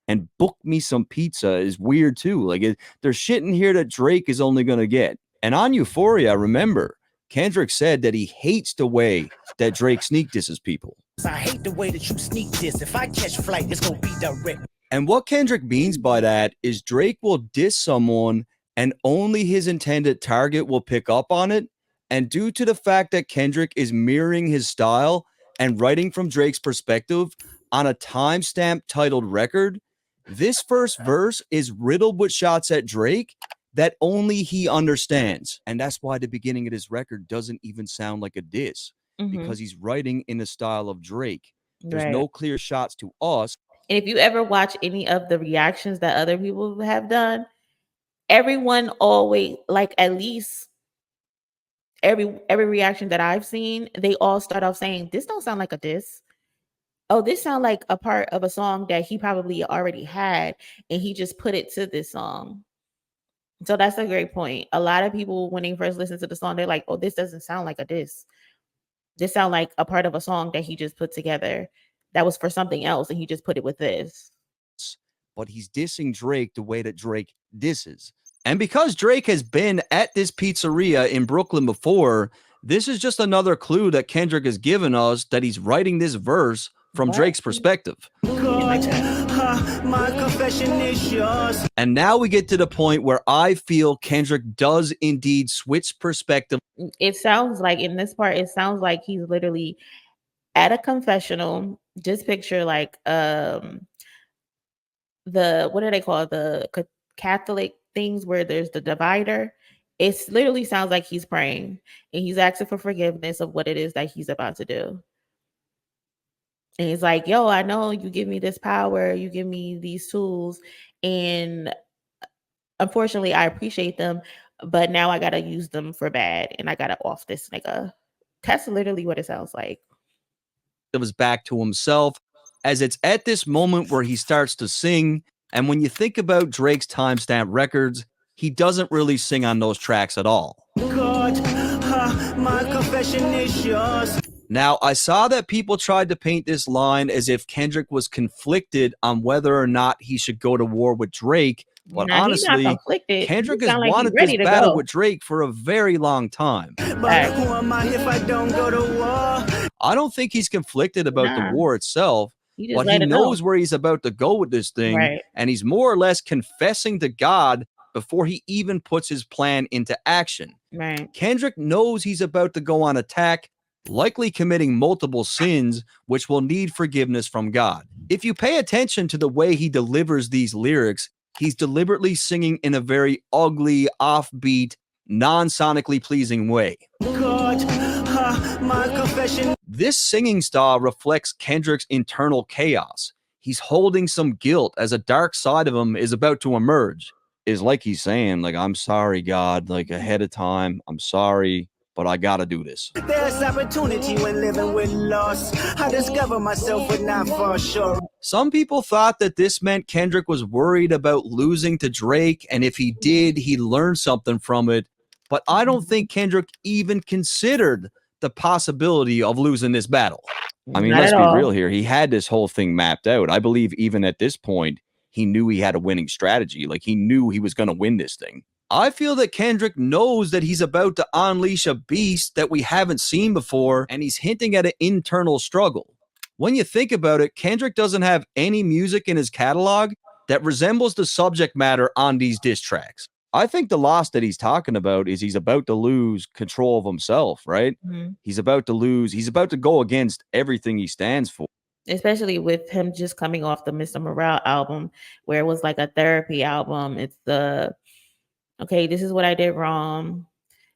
And book me some pizza is weird too. Like, there's shit in here that Drake is only going to get. And on Euphoria, remember, Kendrick said that he hates the way that Drake sneak disses people. I hate the way that you sneak this. If I catch flight, it's gonna be direct. And what Kendrick means by that is Drake will diss someone and only his intended target will pick up on it, And due to the fact that Kendrick is mirroring his style and writing from Drake's perspective on a timestamp titled record, this first verse is riddled with shots at Drake that only he understands. And that's why the beginning of this record doesn't even sound like a diss, because he's writing in the style of Drake. There's Right. no clear shots to us. And if you ever watch any of the reactions that other people have done, everyone always, like, at least every reaction that I've seen, they all start off saying, this don't sound like a diss. Oh, this sound like a part of a song that he probably already had, and he just put it to this song. So that's a great point. A lot of people, when they first listen to the song, they're like, oh, this doesn't sound like a diss. This sound like a part of a song that he just put together that was for something else, and he just put it with this. But he's dissing Drake the way that Drake disses. And because Drake has been at this pizzeria in Brooklyn before, this is just another clue that Kendrick has given us that he's writing this verse from Drake's perspective. My confession is yours. And now we get to the point where I feel Kendrick does indeed switch perspective. It sounds like in this part, it sounds like he's literally at a confessional. Just picture like the, what do they call it? The Catholic things where there's the divider. It literally sounds like he's praying and he's asking for forgiveness of what it is that he's about to do. And he's like, yo, I know you give me this power, you give me these tools, and unfortunately I appreciate them, but now I gotta use them for bad and I gotta off this nigga. That's literally what it sounds like. It was back to himself, as it's at this moment where he starts to sing. And when you think about Drake's timestamp records, he doesn't really sing on those tracks at all. God, my confession is yours. Now, I saw that people tried to paint this line as if Kendrick was conflicted on whether or not he should go to war with Drake. But Nah, he's not honestly, conflicted. Kendrick He has sound like he's wanted ready this to battle go. with Drake for a very long time. But who am I if I don't go to war? I don't think he's conflicted about the Nah. war itself, He just but he let it know. knows where he's about to go with this thing, Right. and he's more or less confessing to God before he even puts his plan into action. Right. Kendrick knows he's about to go on attack, likely committing multiple sins, which will need forgiveness from God. If you pay attention to the way he delivers these lyrics, he's deliberately singing in a very ugly, offbeat, non-sonically pleasing way. God, my confession. This singing style reflects Kendrick's internal chaos. He's holding some guilt as a dark side of him is about to emerge. It's like he's saying, like, I'm sorry, God, like ahead of time. I'm sorry, but I gotta do this. There's opportunity when living with loss. I discover myself would not fall short. Some people thought that this meant Kendrick was worried about losing to Drake, and if he did, he'd learn something from it. But I don't think Kendrick even considered the possibility of losing this battle. I mean, Not let's at be all. real here. He had this whole thing mapped out. I believe even at this point, he knew he had a winning strategy. Like, he knew he was going to win this thing. I feel that Kendrick knows that he's about to unleash a beast that we haven't seen before, and he's hinting at an internal struggle. When you think about it, Kendrick doesn't have any music in his catalog that resembles the subject matter on these diss tracks. I think the loss that he's talking about is he's about to lose control of himself, right? Mhm. He's about to go against everything he stands for. Especially with him just coming off the Mr. Morale album, where it was like a therapy album. It's the, okay, this is what I did wrong.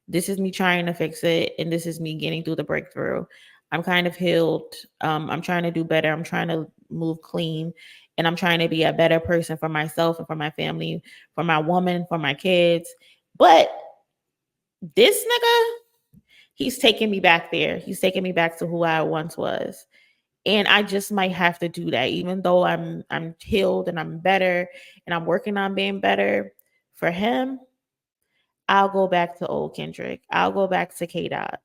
This is me trying to fix it. And this is me getting through the breakthrough. I'm kind of healed. I'm trying to do better. I'm trying to move clean. And I'm trying to be a better person for myself and for my family, for my woman, for my kids. But this nigga, he's taking me back there. He's taking me back to who I once was. And I just might have to do that, even though I'm healed and I'm better and I'm working on being better. For him, I'll go back to old Kendrick. I'll go back to K-Dot.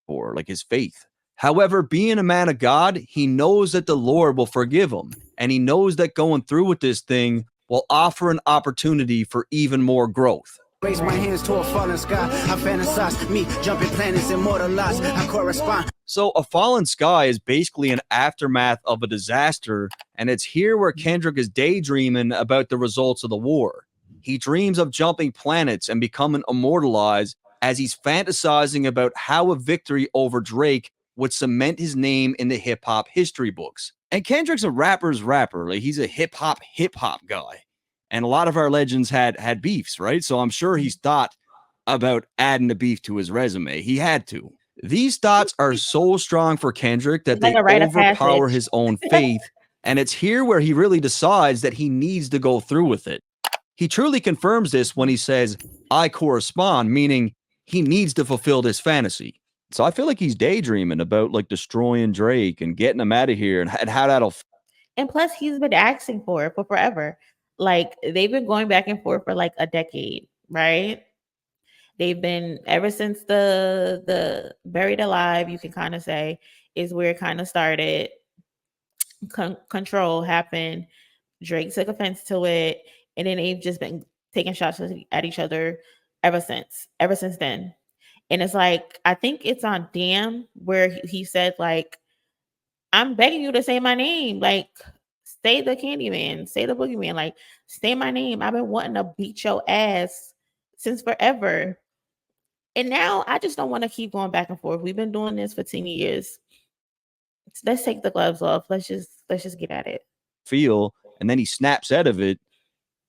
For like his faith. However, being a man of God, he knows that the Lord will forgive him. And he knows that going through with this thing will offer an opportunity for even more growth. Raise my hands to a fallen sky. I fantasize me jumping planets, immortalized. I correspond. So A Fallen Sky is basically an aftermath of a disaster, and it's here where Kendrick is daydreaming about the results of the war. He dreams of jumping planets and becoming immortalized, as he's fantasizing about how a victory over Drake would cement his name in the hip-hop history books. And Kendrick's a rapper's rapper. Like, he's a hip-hop guy. And a lot of our legends had beefs, right? So I'm sure he's thought about adding the beef to his resume. He had to. These thoughts are so strong for Kendrick that It's like they a rite of overpower passage. his own faith. And it's here where he really decides that he needs to go through with it. He truly confirms this when he says, I correspond, meaning he needs to fulfill this fantasy. So I feel like he's daydreaming about like destroying Drake and getting him out of here and how that'll. And plus, he's been asking for it for forever. Like, they've been going back and forth for like a decade, right? They've been, ever since the Buried Alive, you can kind of say, is where it kind of started. Control happened. Drake took offense to it, and then they've just been taking shots at each other ever since then. And it's like, I think it's on Damn where he said, like, I'm begging you to say my name. Like, say the Candyman, say the Boogeyman, like, say my name. I've been wanting to beat your ass since forever. And now I just don't want to keep going back and forth. We've been doing this for 10 years. Let's take the gloves off. Let's just get at it. Feel, and then he snaps out of it.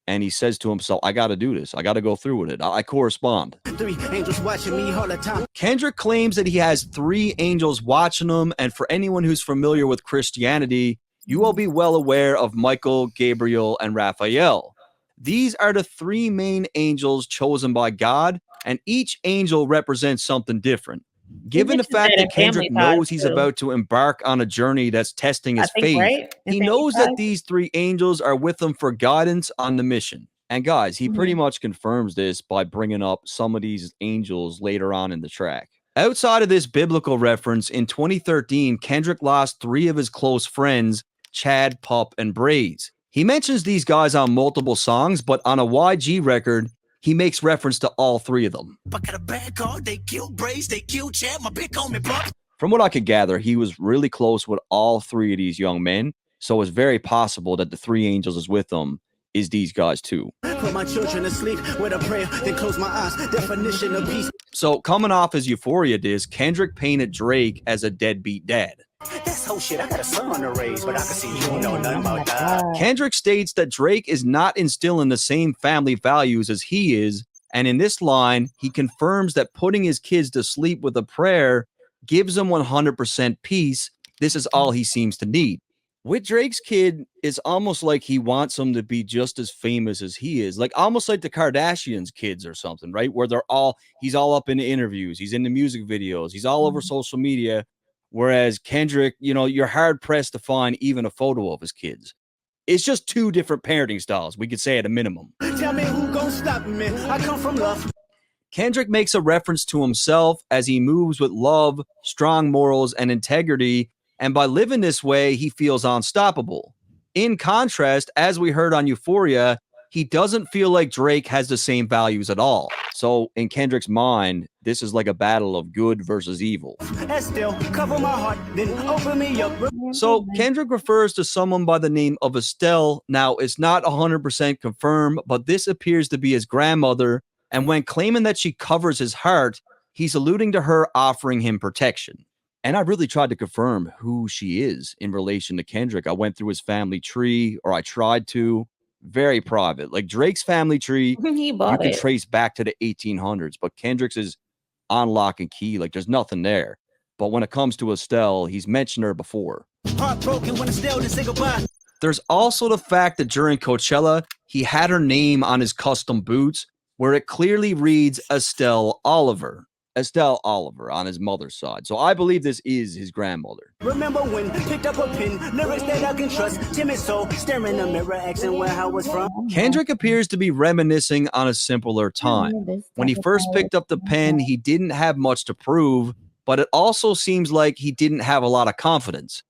And he says to himself, I got to do this. I got to go through with it. I correspond. 3 angels watching me all the time. Kendrick claims that he has 3 angels watching him. And for anyone who's familiar with Christianity, you will be well aware of Michael, Gabriel, and Raphael. These are the 3 main angels chosen by God, and each angel represents something different. Given the fact that Kendrick knows he's about to embark on a journey that's testing his faith, right? he knows that these 3 angels are with him for guidance on the mission. And guys, he pretty much confirms this by bringing up some of these angels later on in the track. Outside of this biblical reference, in 2013, Kendrick lost 3 of his close friends, Chad, Pup, and Braze. He mentions these guys on multiple songs, but on a YG record, he makes reference to all 3 of them. From what I could gather, he was really close with all 3 of these young men, so it's very possible that the 3 angels is with him is these guys too. Put my children to sleep with a prayer, then close my eyes. Definition of peace. So coming off his Euphoria disc, Kendrick painted Drake as a deadbeat dad. That's whole shit. I got a son to raise, but I can see you don't know nothing about that. Kendrick states that Drake is not instilling the same family values as he is, and in this line, he confirms that putting his kids to sleep with a prayer gives him 100% peace. This is all he seems to need. With Drake's kid, it's almost like he wants them to be just as famous as he is, like almost like the Kardashians' kids or something, right? Where he's all up in the interviews, he's in the music videos, he's all over social media. Whereas Kendrick, you're hard pressed to find even a photo of his kids. It's just 2 different parenting styles, we could say at a minimum. Tell me who gon' stop me. I come from love. Kendrick makes a reference to himself as he moves with love, strong morals, and integrity. And by living this way, he feels unstoppable. In contrast, as we heard on Euphoria, he doesn't feel like Drake has the same values at all. So in Kendrick's mind, this is like a battle of good versus evil. Still cover my heart, then open me up. So Kendrick refers to someone by the name of Estelle. Now, it's not 100% confirmed, but this appears to be his grandmother. And when claiming that she covers his heart, he's alluding to her offering him protection. And I really tried to confirm who she is in relation to Kendrick. I went through his family tree, or I tried to. Very private. Like Drake's family tree, you can trace back to the 1800s, but Kendrick's is on lock and key. Like there's nothing there. But when it comes to Estelle, he's mentioned her before. Heartbroken when Estelle didn't say goodbye. There's also the fact that during Coachella, he had her name on his custom boots, where it clearly reads Estelle Oliver on his mother's side. So I believe this is his grandmother. Remember when picked up a pen, lyrics that I can trust, timid soul, staring in the mirror, asking where I was from. Kendrick appears to be reminiscing on a simpler time. When he first picked up the pen, he didn't have much to prove, but it also seems like he didn't have a lot of confidence.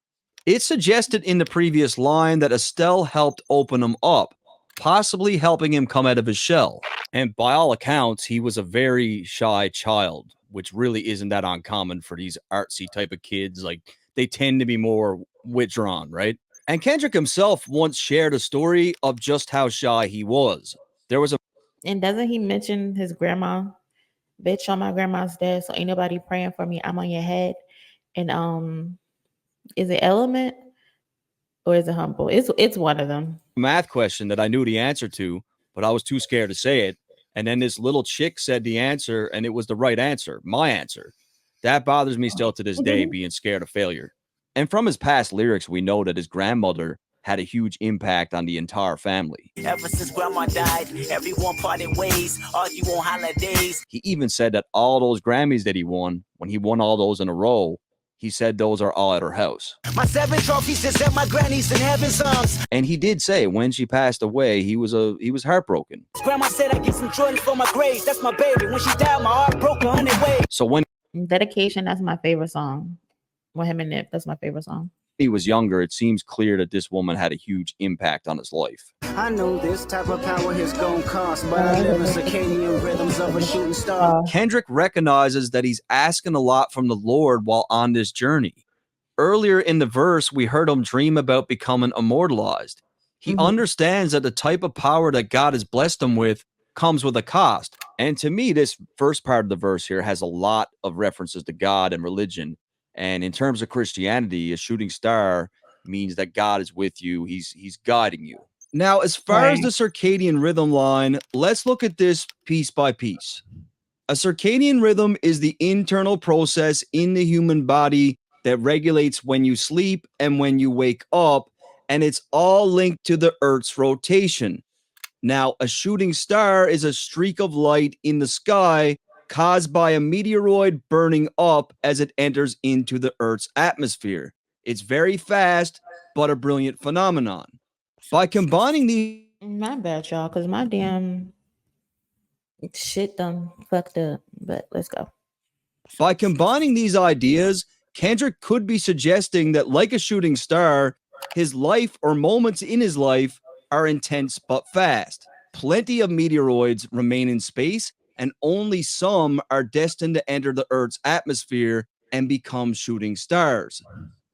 It suggested in the previous line that Estelle helped open him up, possibly helping him come out of his shell. And by all accounts, he was a very shy child, which really isn't that uncommon for these artsy type of kids. Like, they tend to be more withdrawn, right? And Kendrick himself once shared a story of just how shy he was. And doesn't he mention his grandma bitch, on my grandma's dead, so ain't nobody praying for me. I'm on your head. And is it Element or is it Humble? It's one of them. Math question that I knew the answer to, but I was too scared to say it. And then this little chick said the answer, and it was the right answer, my answer. That bothers me still to this day, being scared of failure. And from his past lyrics, we know that his grandmother had a huge impact on the entire family. Ever since grandma died, everyone parted ways, argue on holidays. He even said that all those Grammys that he won, when he won all those in a row, he said those are all at her house. My 7 trophies is at my granny's in heaven's arms. And he did say when she passed away, he was heartbroken. Grandma said I get some Jordans for my grave. That's my baby. When she died, my heart broke 100 ways. So when Dedication, that's my favorite song. With him and Nip, that's my favorite song. He was younger, it seems clear that this woman had a huge impact on his life. I know this type of power is gonna cost, but I live in circadian rhythms of a shooting star. Kendrick recognizes that he's asking a lot from the Lord while on this journey. Earlier in the verse, we heard him dream about becoming immortalized. He understands that the type of power that God has blessed him with comes with a cost. And to me, this first part of the verse here has a lot of references to God and religion. And in terms of Christianity, a shooting star means that God is with you. He's guiding you. Now, as far as the circadian rhythm line, let's look at this piece by piece. A circadian rhythm is the internal process in the human body that regulates when you sleep and when you wake up, and it's all linked to the Earth's rotation. Now, a shooting star is a streak of light in the sky caused by a meteoroid burning up as it enters into the Earth's atmosphere. It's very fast, but a brilliant phenomenon. By combining these... My bad, y'all, because my damn shit done fucked up, but let's go. By combining these ideas, Kendrick could be suggesting that, like a shooting star, his life or moments in his life are intense but fast. Plenty of meteoroids remain in space, and only some are destined to enter the Earth's atmosphere and become shooting stars.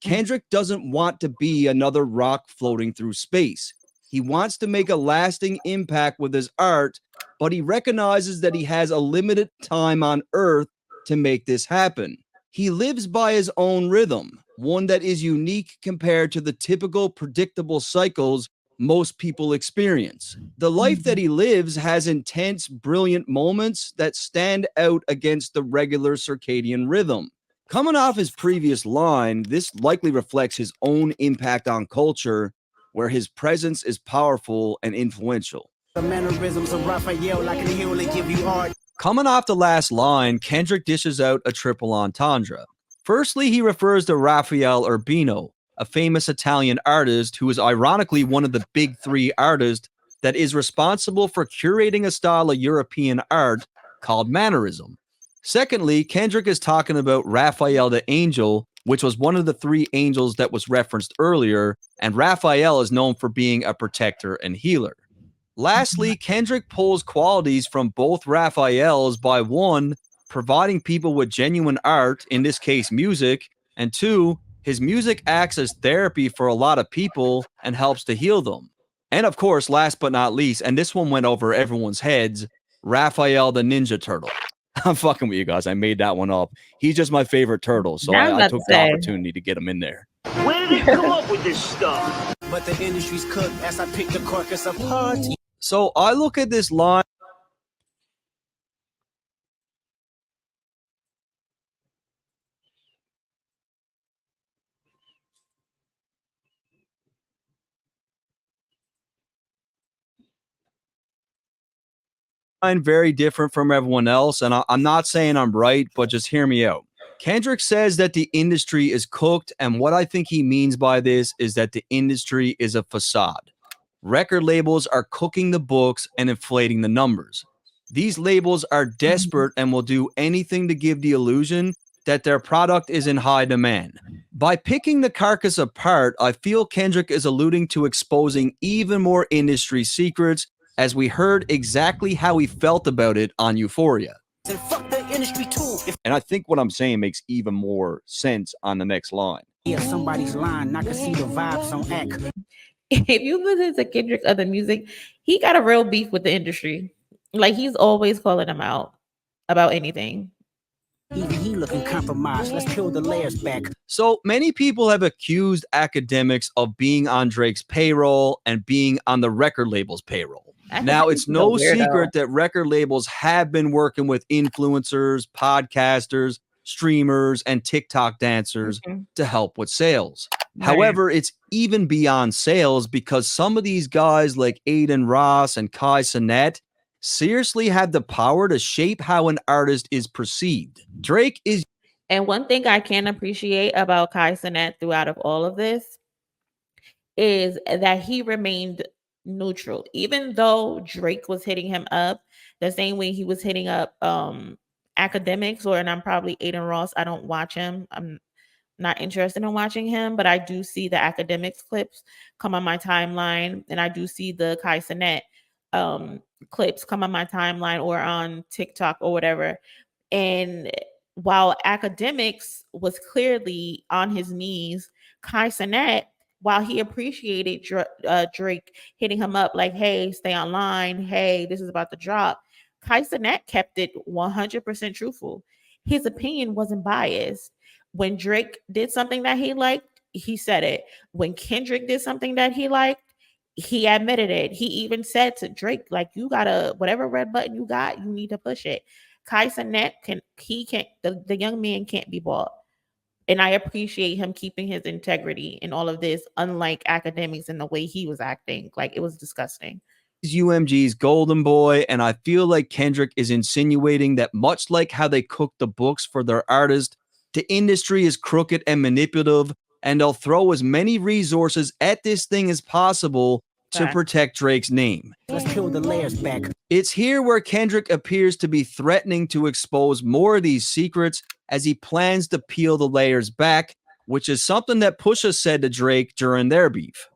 Kendrick doesn't want to be another rock floating through space. He wants to make a lasting impact with his art, but he recognizes that he has a limited time on Earth to make this happen. He lives by his own rhythm, one that is unique compared to the typical predictable cycles most people experience. The life that he lives has intense, brilliant moments that stand out against the regular circadian rhythm. Coming off his previous line, this likely reflects his own impact on culture, where his presence is powerful and influential. The mannerisms of Raphael, like an hero, they give you art. Coming off the last line, Kendrick dishes out a triple entendre. Firstly, he refers to Raphael Urbino, a famous Italian artist who is ironically one of the big three artists that is responsible for curating a style of European art called mannerism. Secondly, Kendrick is talking about Raphael the Angel, which was one of the three angels that was referenced earlier, and Raphael is known for being a protector and healer. Lastly, Kendrick pulls qualities from both Raphaels by 1, providing people with genuine art, in this case music, and 2, his music acts as therapy for a lot of people and helps to heal them. And of course, last but not least, and this one went over everyone's heads, Raphael the Ninja Turtle. I'm fucking with you guys. I made that one up. He's just my favorite turtle, so I took the opportunity to get him in there. Where did they come up with this stuff? But the industry's cooked as I pick the carcass apart. So I look at this line. Very different from everyone else, and I'm not saying I'm right, but just hear me out. Kendrick says that the industry is cooked, and what I think he means by this is that the industry is a facade. Record labels are cooking the books and inflating the numbers. These labels are desperate and will do anything to give the illusion that their product is in high demand. By picking the carcass apart, I feel Kendrick is alluding to exposing even more industry secrets, as we heard exactly how he felt about it on Euphoria. And fuck the industry too. And I think what I'm saying makes even more sense on the next line. Yeah, somebody's line, I can see the vibes on act. If you listen to Kendrick's other music, he got a real beef with the industry. Like, he's always calling them out. about anything. Even he looking compromised. Let's peel the layers back. So many people have accused academics of being on Drake's payroll and being on the record label's payroll. Now, it's no secret that record labels have been working with influencers, podcasters, streamers, and TikTok dancers to help with sales. Right. However, it's even beyond sales because some of these guys like Aiden Ross and Kai Cenat seriously had the power to shape how an artist is perceived. Drake is... And one thing I can appreciate about Kai Cenat throughout of all of this is that he remained neutral. Even though Drake was hitting him up the same way he was hitting up academics, and I'm probably Aiden Ross. I don't watch him. I'm not interested in watching him, but I do see the academics clips come on my timeline, and I do see the Kai Cenat clips come on my timeline or on TikTok or whatever. And while academics was clearly on his knees, Kai Cenat, while he appreciated Drake hitting him up like, hey, stay online, hey, this is about to drop, Kai Cenat kept it 100% truthful. His opinion wasn't biased. When Drake did something that he liked, he said it. When Kendrick did something that he liked, he admitted it. He even said to Drake, like, you gotta, whatever red button you got, you need to push it. Kai Cenat the young man can't be bought. And I appreciate him keeping his integrity in all of this, unlike academics in the way he was acting. Like, it was disgusting. UMG's golden boy, and I feel like Kendrick is insinuating that much like how they cook the books for their artist, the industry is crooked and manipulative, and they'll throw as many resources at this thing as possible to protect Drake's name. Let's peel the layers back. It's here where Kendrick appears to be threatening to expose more of these secrets as he plans to peel the layers back, which is something that Pusha said to Drake during their beef.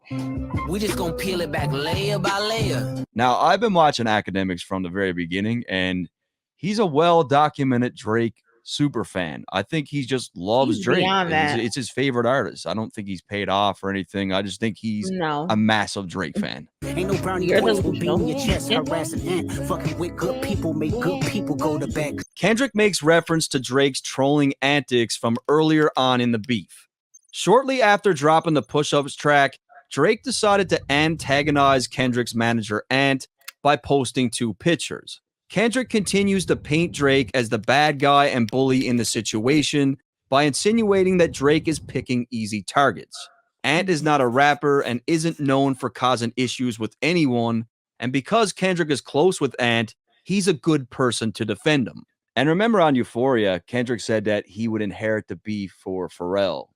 We just gonna peel it back layer by layer. Now, I've been watching academics from the very beginning, and he's a well-documented Drake super fan. I think he just loves Drake. It's his favorite artist. I don't think he's paid off or anything. I just think he's a massive Drake fan. Ain't no brownie points will be in your chest, harassing and fucking with good people make good people go to bed. Kendrick makes reference to Drake's trolling antics from earlier on in the beef. Shortly after dropping the Push-Ups track, Drake decided to antagonize Kendrick's manager Ant by posting 2 pictures. Kendrick continues to paint Drake as the bad guy and bully in the situation by insinuating that Drake is picking easy targets. Ant is not a rapper and isn't known for causing issues with anyone, and because Kendrick is close with Ant, he's a good person to defend him. And remember on Euphoria, Kendrick said that he would inherit the beef for Pharrell,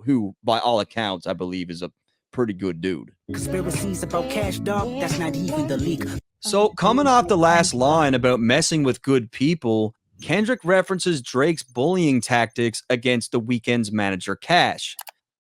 who, by all accounts, I believe is a pretty good dude. Conspiracies about Cash Dog, that's not even the leak. So, coming off the last line about messing with good people, Kendrick references Drake's bullying tactics against The Weeknd's manager, Cash.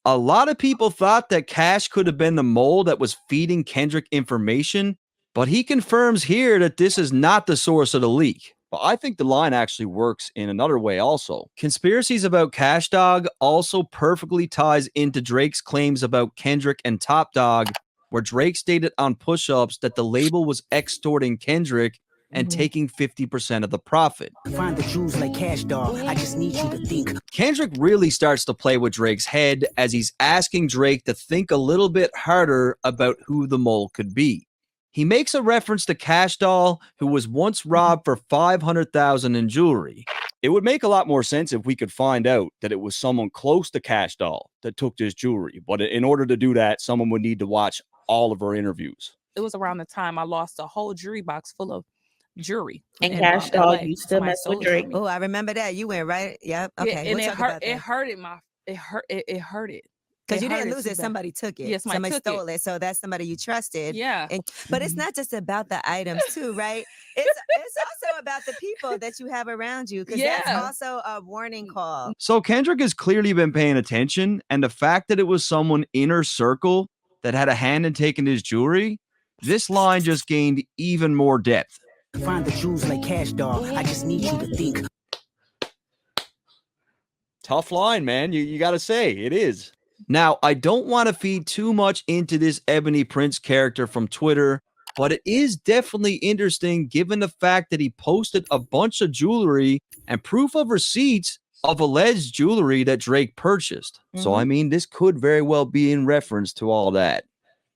A lot of people thought that Cash could have been the mole that was feeding Kendrick information, but he confirms here that this is not the source of the leak. But I think the line actually works in another way also. Conspiracies about Cash Dog also perfectly ties into Drake's claims about Kendrick and Top Dog, where Drake stated on Push-Ups that the label was extorting Kendrick and taking 50% of the profit. Find the Jews like Cash Dog, I just need you to think. Kendrick really starts to play with Drake's head as he's asking Drake to think a little bit harder about who the mole could be. He makes a reference to Cash Doll, who was once robbed for $500,000 in jewelry. It would make a lot more sense if we could find out that it was someone close to Cash Doll that took this jewelry. But in order to do that, someone would need to watch all of her interviews. It was around the time I lost a whole jewelry box full of jewelry. And Cash Doll used to mess with Drake. Oh, I remember that. You went right. Yep. Okay. Yeah, and it hurted my. It hurted. Because you didn't lose it, somebody took it. Yes, somebody stole it. So that's somebody you trusted. Yeah. But it's not just about the items too, right? It's also about the people that you have around you. Because that's also a warning call. So Kendrick has clearly been paying attention, and the fact that it was someone inner circle that had a hand in taking his jewelry, this line just gained even more depth. Find the Jews like Cash Dog, I just need you to think. Tough line, man. You got to say, it is. Now, I don't want to feed too much into this Ebony Prince character from Twitter, but it is definitely interesting given the fact that he posted a bunch of jewelry and proof of receipts of alleged jewelry that Drake purchased. So, I mean, this could very well be in reference to all that.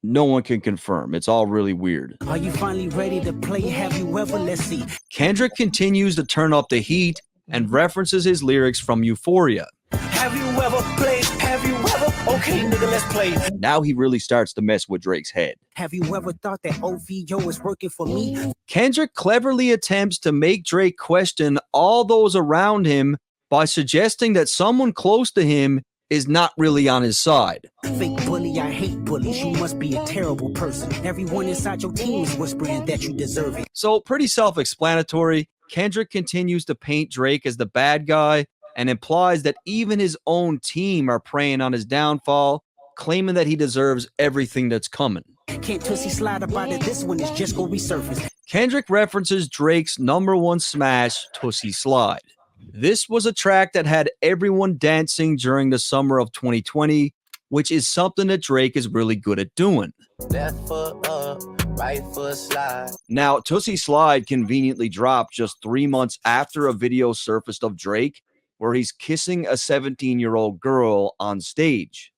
No one can confirm. It's all really weird. Are you finally ready to play? Have you ever? Let's see. Kendrick continues to turn up the heat and references his lyrics from Euphoria. Have you ever played? Have you ever? Okay, nigga, let's play. Now he really starts to mess with Drake's head. Have you ever thought that OVO is working for me? Kendrick cleverly attempts to make Drake question all those around him by suggesting that someone close to him is not really on his side. Fake bully, I hate bullies. You must be a terrible person. Everyone inside your team is whispering that you deserve it. So pretty self-explanatory. Kendrick continues to paint Drake as the bad guy and implies that even his own team are preying on his downfall, claiming that he deserves everything that's coming. Can't Tussie slide up out of this one, it's just gonna resurface. Kendrick references Drake's #1 smash, Tussie Slide. This was a track that had everyone dancing during the summer of 2020, which is something that Drake is really good at doing. Left foot up, right foot slide. Now, Tussie Slide conveniently dropped just 3 months after a video surfaced of Drake where he's kissing a 17-year-old girl on stage.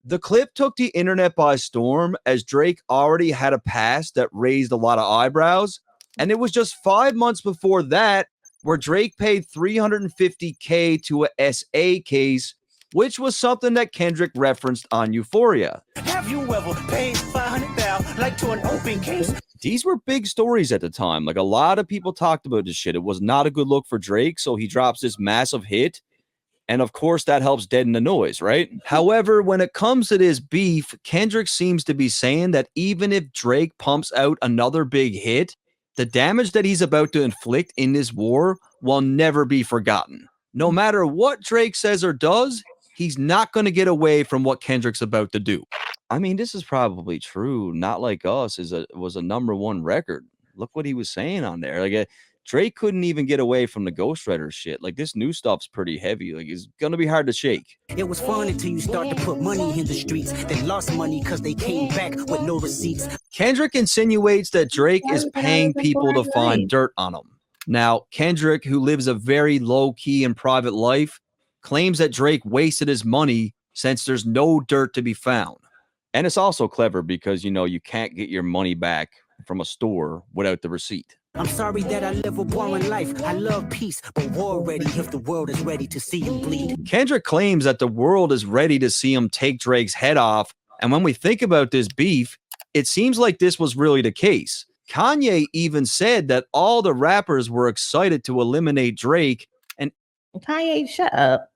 The clip took the internet by storm as Drake already had a past that raised a lot of eyebrows, and it was just 5 months before that where Drake paid $350K to a SA case, which was something that Kendrick referenced on Euphoria. Have you ever paid $500,000 like to an open case? These were big stories at the time. Like, a lot of people talked about this shit. It was not a good look for Drake, so he drops this massive hit. And of course, that helps deaden the noise, right? However, when it comes to this beef, Kendrick seems to be saying that even if Drake pumps out another big hit, the damage that he's about to inflict in this war will never be forgotten. No matter what Drake says or does, he's not going to get away from what Kendrick's about to do. I mean, this is probably true. Not Like Us was a #1 record. Look what he was saying on there. Like, Drake couldn't even get away from the Ghostwriter shit. Like, this new stuff's pretty heavy. Like, it's gonna be hard to shake. It was fun until you start to put money in the streets. They lost money because they came back with no receipts. Kendrick insinuates that Drake is paying people to find dirt on him. Now, Kendrick, who lives a very low-key and private life, claims that Drake wasted his money since there's no dirt to be found. And it's also clever because, you know, you can't get your money back from a store without the receipt. I'm sorry that I live a boring life. I love peace, but war ready if the world is ready to see him bleed. Kendrick claims that the world is ready to see him take Drake's head off. And when we think about this beef, it seems like this was really the case. Kanye even said that all the rappers were excited to eliminate Drake. And Kanye, shut up.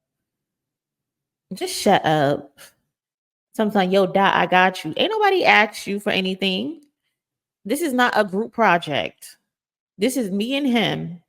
Just shut up. Sometimes, yo, Dot, I got you. Ain't nobody asked you for anything. This is not a group project. This is me and him.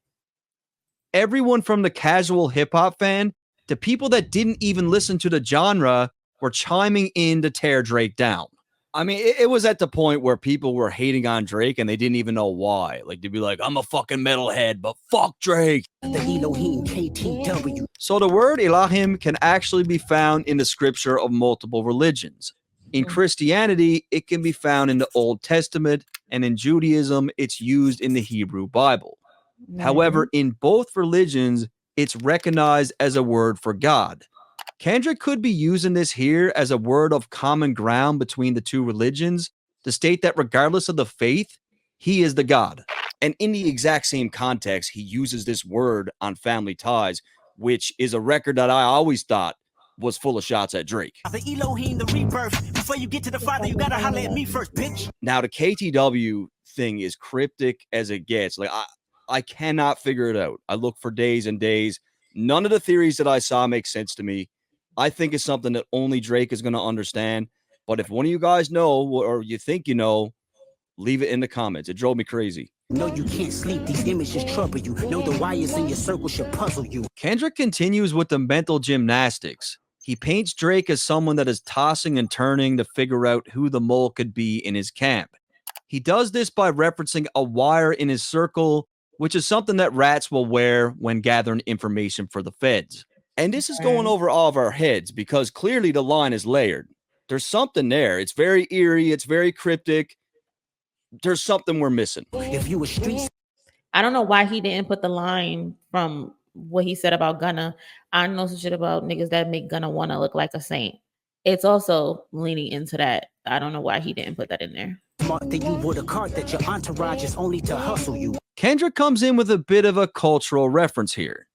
Everyone from the casual hip-hop fan to people that didn't even listen to the genre were chiming in to tear Drake down. I mean, it was at the point where people were hating on Drake and they didn't even know why. Like, they'd be like, I'm a fucking metalhead, but fuck Drake. The Elohim KTW. So the word Elohim can actually be found in the scripture of multiple religions. In Christianity, it can be found in the Old Testament, and in Judaism, it's used in the Hebrew Bible. However, in both religions, it's recognized as a word for God. Kendrick could be using this here as a word of common ground between the two religions to state that regardless of the faith, he is the God. And in the exact same context, he uses this word on Family Ties, which is a record that I always thought was full of shots at Drake. The Elohim, the rebirth. Before you get to the Father, you gotta holler at me first, bitch. Now, the KTW thing is cryptic as it gets. Like, I cannot figure it out. I look for days and days. None of the theories that I saw make sense to me. I think it's something that only Drake is going to understand. But if one of you guys know, or you think you know, leave it in the comments. It drove me crazy. No, you can't sleep. These images trouble you. Know the wires in your circle should puzzle you. Kendrick continues with the mental gymnastics. He paints Drake as someone that is tossing and turning to figure out who the mole could be in his camp. He does this by referencing a wire in his circle, which is something that rats will wear when gathering information for the feds. And this is going over all of our heads because clearly the line is layered. There's something there. It's very eerie. It's very cryptic. There's something we're missing. If you were street, I don't know why he didn't put the line from what he said about Gunna. I know some shit about niggas that make Gunna wanna look like a saint. It's also leaning into that. I don't know why he didn't put that in there. smart that you would a card that your entourage is only to hustle you. Kendrick comes in with a bit of a cultural reference here.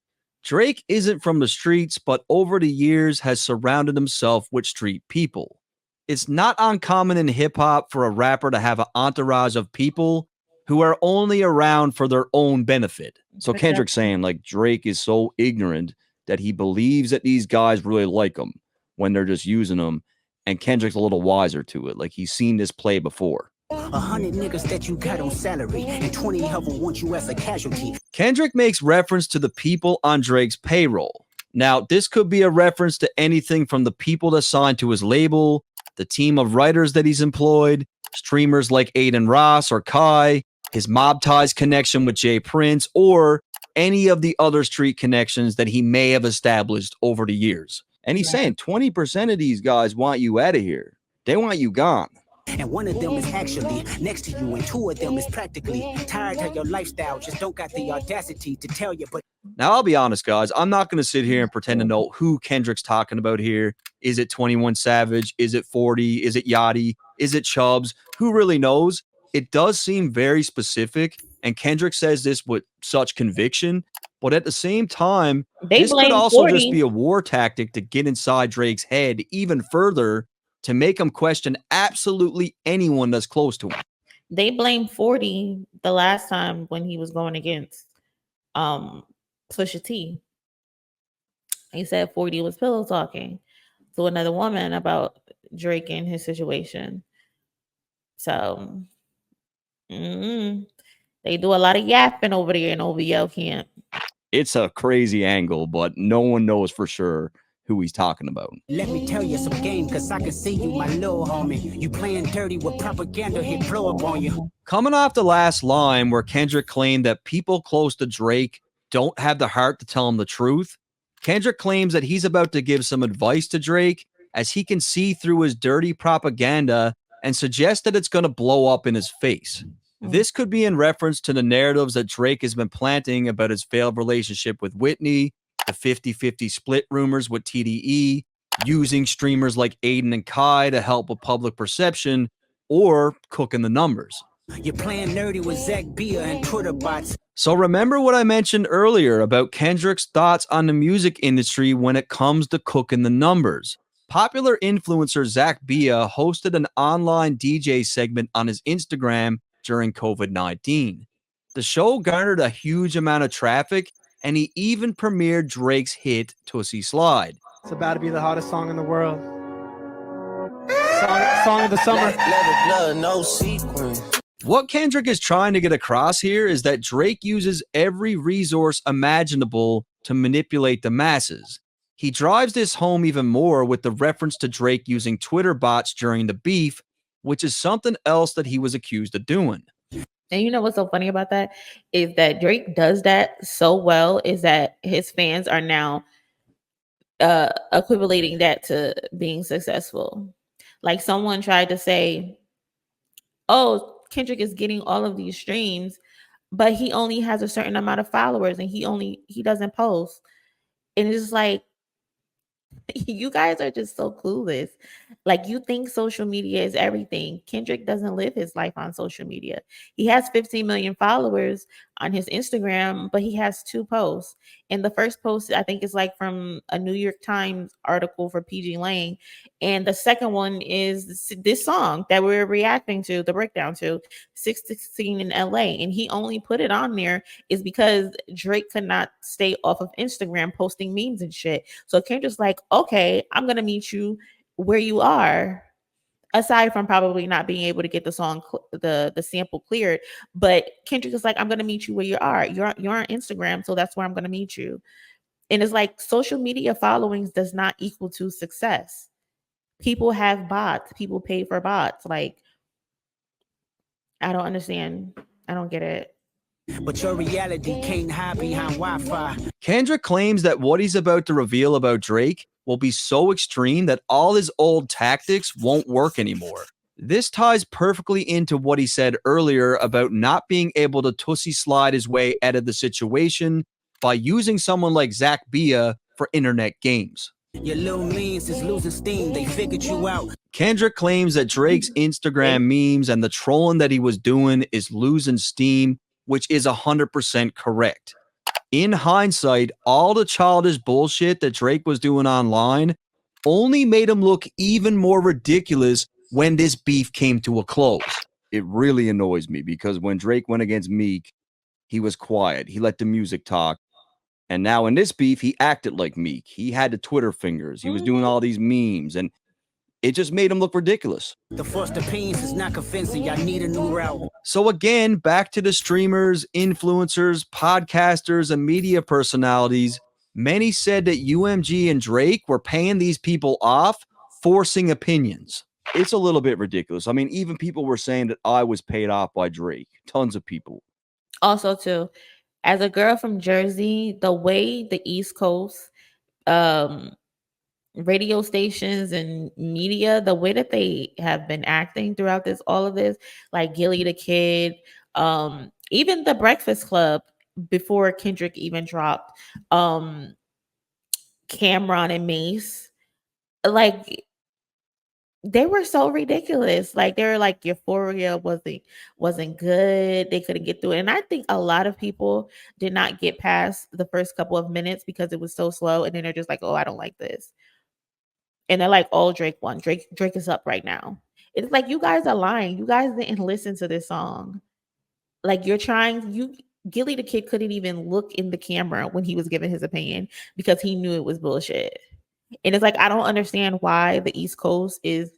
Drake isn't from the streets, but over the years has surrounded himself with street people. It's not uncommon in hip hop for a rapper to have an entourage of people who are only around for their own benefit. So Kendrick's saying like Drake is so ignorant that he believes that these guys really like him when they're just using him. And Kendrick's a little wiser to it. Like he's seen this play before. 100 niggas that you got on salary, and 20 of them want you as a casualty. Kendrick makes reference to the people on Drake's payroll. Now, this could be a reference to anything from the people that signed to his label, the team of writers that he's employed, streamers like Aiden Ross or Kai, his mob ties connection with Jay Prince, or any of the other street connections that he may have established over the years. And he's saying 20% of these guys want you out of here. They want you gone. And one of them is actually next to you, and two of them is practically tired of your lifestyle, just don't got the audacity to tell you. But now, I'll be honest, guys. I'm not going to sit here and pretend to know who Kendrick's talking about here. Is it 21 Savage? Is it 40? Is it Yachty? Is it Chubbs? Who really knows? It does seem very specific, and Kendrick says this with such conviction. But at the same time, this could also just be a war tactic to get inside Drake's head even further to make him question absolutely anyone that's close to him. They blamed 40 the last time when he was going against Pusha T. He said 40 was pillow talking to another woman about Drake and his situation. So they do a lot of yapping over there in OVO camp. It's a crazy angle, but no one knows for sure who he's talking about. let me tell you some game, cause I can see you, my little homie. You playing dirty with propaganda, hit blow up on you. Coming off the last line where Kendrick claimed that people close to Drake don't have the heart to tell him the truth, Kendrick claims that he's about to give some advice to Drake as he can see through his dirty propaganda and suggest that it's going to blow up in his face. This could be in reference to the narratives that Drake has been planting about his failed relationship with Whitney, the 50-50 split rumors with TDE, using streamers like Aiden and Kai to help with public perception, or cooking the numbers. You're playing nerdy with Zach Bia and Twitter bots. So remember what I mentioned earlier about Kendrick's thoughts on the music industry when it comes to cooking the numbers. Popular influencer Zach Bia hosted an online DJ segment on his Instagram during COVID-19. The show garnered a huge amount of traffic, and he even premiered Drake's hit Tootsie Slide. It's about to be the hottest song in the world. Song of the summer. No sequence. What Kendrick is trying to get across here is that Drake uses every resource imaginable to manipulate the masses. He drives this home even more with the reference to Drake using Twitter bots during the beef, which is something else that he was accused of doing. And you know what's so funny about that is that Drake does that so well is that his fans are now equivalating that to being successful. Like someone tried to say, oh, Kendrick is getting all of these streams, but he only has a certain amount of followers and he doesn't post. And it's just like, you guys are just so clueless. Like you think social media is everything. Kendrick doesn't live his life on social media. He has 15 million followers on his Instagram, but he has 2 posts. And the first post, I think, is like from a New York Times article for PG Lang. And the second one is this song that we're reacting to, the breakdown to, 616 in LA. And he only put it on there is because Drake could not stay off of Instagram posting memes and shit. So Kendrick's like, okay, I'm going to meet you where you are. Aside from probably not being able to get the song, the sample cleared, but Kendrick is like, I'm gonna meet you where you are. You're on Instagram, so that's where I'm gonna meet you. And it's like social media followings does not equal to success. People have bots. People pay for bots. Like, I don't understand. I don't get it. But your reality can't hide behind Wi-Fi. Kendrick claims that what he's about to reveal about Drake will be so extreme that all his old tactics won't work anymore. This ties perfectly into what he said earlier about not being able to tussy slide his way out of the situation by using someone like Zach Bia for internet games. Your little means is losing steam. They figured you out. Kendrick claims that Drake's Instagram memes and the trolling that he was doing is losing steam, which is 100% correct. In hindsight, all the childish bullshit that Drake was doing online only made him look even more ridiculous when this beef came to a close. It really annoys me because when Drake went against Meek, he was quiet. He let the music talk. And now in this beef, he acted like Meek. He had the Twitter fingers. He was doing all these memes, and it just made him look ridiculous. The first opinions is not convincing. Y'all need a new route. So again, back to the streamers, influencers, podcasters, and media personalities. Many said that UMG and Drake were paying these people off, forcing opinions. It's a little bit ridiculous. I mean, even people were saying that I was paid off by Drake. Tons of people. Also, too, as a girl from Jersey, the way the East Coast radio stations and media, the way that they have been acting throughout all of this, like Gilly the Kid, even the Breakfast Club before Kendrick even dropped, Cameron and Mace, like they were so ridiculous. Like they were like Euphoria wasn't good. They couldn't get through it. And I think a lot of people did not get past the first couple of minutes because it was so slow. And then they're just like, oh, I don't like this. And they're like, oh, Drake won. Drake is up right now. It's like, you guys are lying. You guys didn't listen to this song. Like Gilly the Kid couldn't even look in the camera when he was giving his opinion because he knew it was bullshit. And it's like, I don't understand why the East Coast is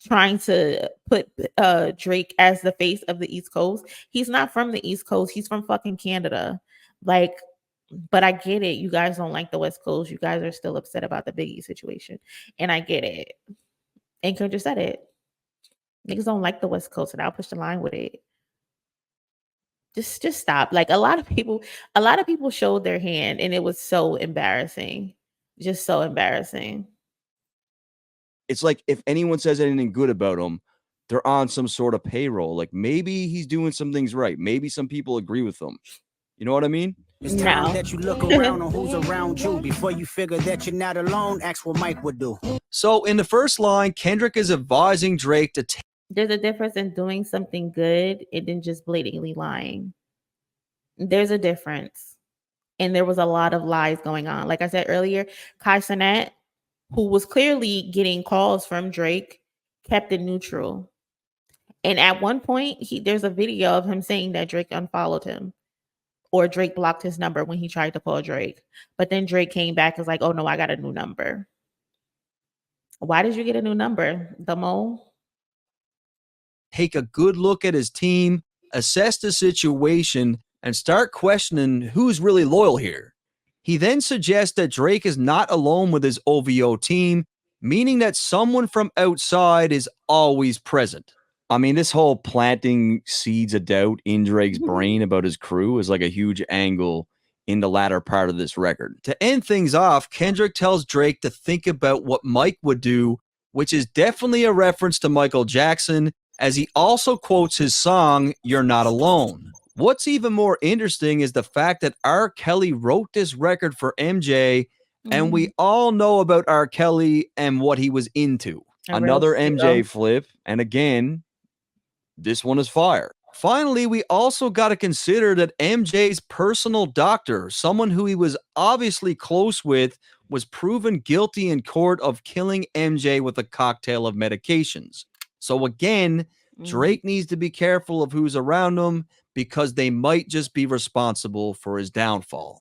trying to put Drake as the face of the East Coast. He's not from the East Coast. He's from fucking Canada. Like, but I get it. You guys don't like the West Coast. You guys are still upset about the Biggie situation. And I get it. And Kendrick said it. Niggas don't like the West Coast, and I'll push the line with it. Just stop. Like a lot of people showed their hand, and it was so embarrassing. Just so embarrassing. It's like if anyone says anything good about him, they're on some sort of payroll. Like maybe he's doing some things right. Maybe some people agree with him. You know what I mean? It's time that you look around on who's around you. Before you figure that you're not alone, ask what Mike would do. So in the first line, Kendrick is advising Drake to take. There's a difference in doing something good and then just blatantly lying. There's a difference. And there was a lot of lies going on. Like I said earlier, Kai Cenat, who was clearly getting calls from Drake, kept it neutral. And at one point, there's a video of him saying that Drake unfollowed him or Drake blocked his number when he tried to call Drake. But then Drake came back and was like, oh no, I got a new number. Why did you get a new number, the mole? Take a good look at his team, assess the situation, and start questioning who's really loyal here. He then suggests that Drake is not alone with his OVO team, meaning that someone from outside is always present. I mean, this whole planting seeds of doubt in Drake's brain about his crew is like a huge angle in the latter part of this record. To end things off, Kendrick tells Drake to think about what Mike would do, which is definitely a reference to Michael Jackson, as he also quotes his song, You're Not Alone. What's even more interesting is the fact that R. Kelly wrote this record for MJ, and we all know about R. Kelly and what he was into. Another MJ flip, and again, this one is fire. Finally, we also got to consider that MJ's personal doctor, someone who he was obviously close with, was proven guilty in court of killing MJ with a cocktail of medications. So again, Drake needs to be careful of who's around him because they might just be responsible for his downfall.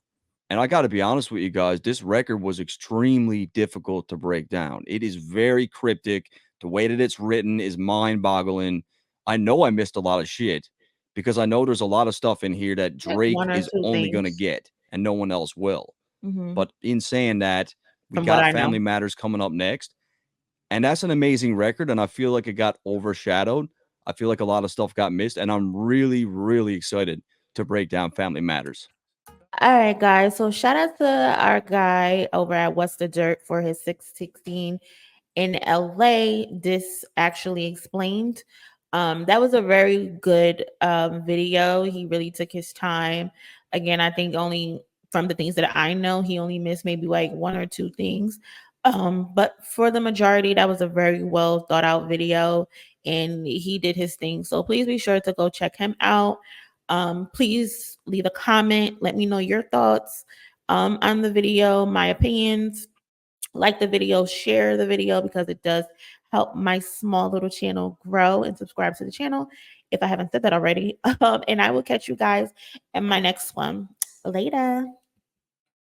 And I got to be honest with you guys, this record was extremely difficult to break down. It is very cryptic. The way that it's written is mind-boggling. I know I missed a lot of shit because I know there's a lot of stuff in here that Drake is only going to get and no one else will. But in saying that, we got Family Matters coming up next. And that's an amazing record. And I feel like it got overshadowed. I feel like a lot of stuff got missed. And I'm really, really excited to break down family matters. All right, guys. So shout out to our guy over at What's the Dirt for his 616 in LA. This actually explained. That was a very good video. He really took his time. Again, I think only from the things that I know, he only missed maybe like one or two things. But for the majority, that was a very well thought out video, and he did his thing. So please be sure to go check him out. Please leave a comment. Let me know your thoughts on the video, my opinions. Like the video, share the video because it does help my small little channel grow, and subscribe to the channel if I haven't said that already. And I will catch you guys in my next one. Later.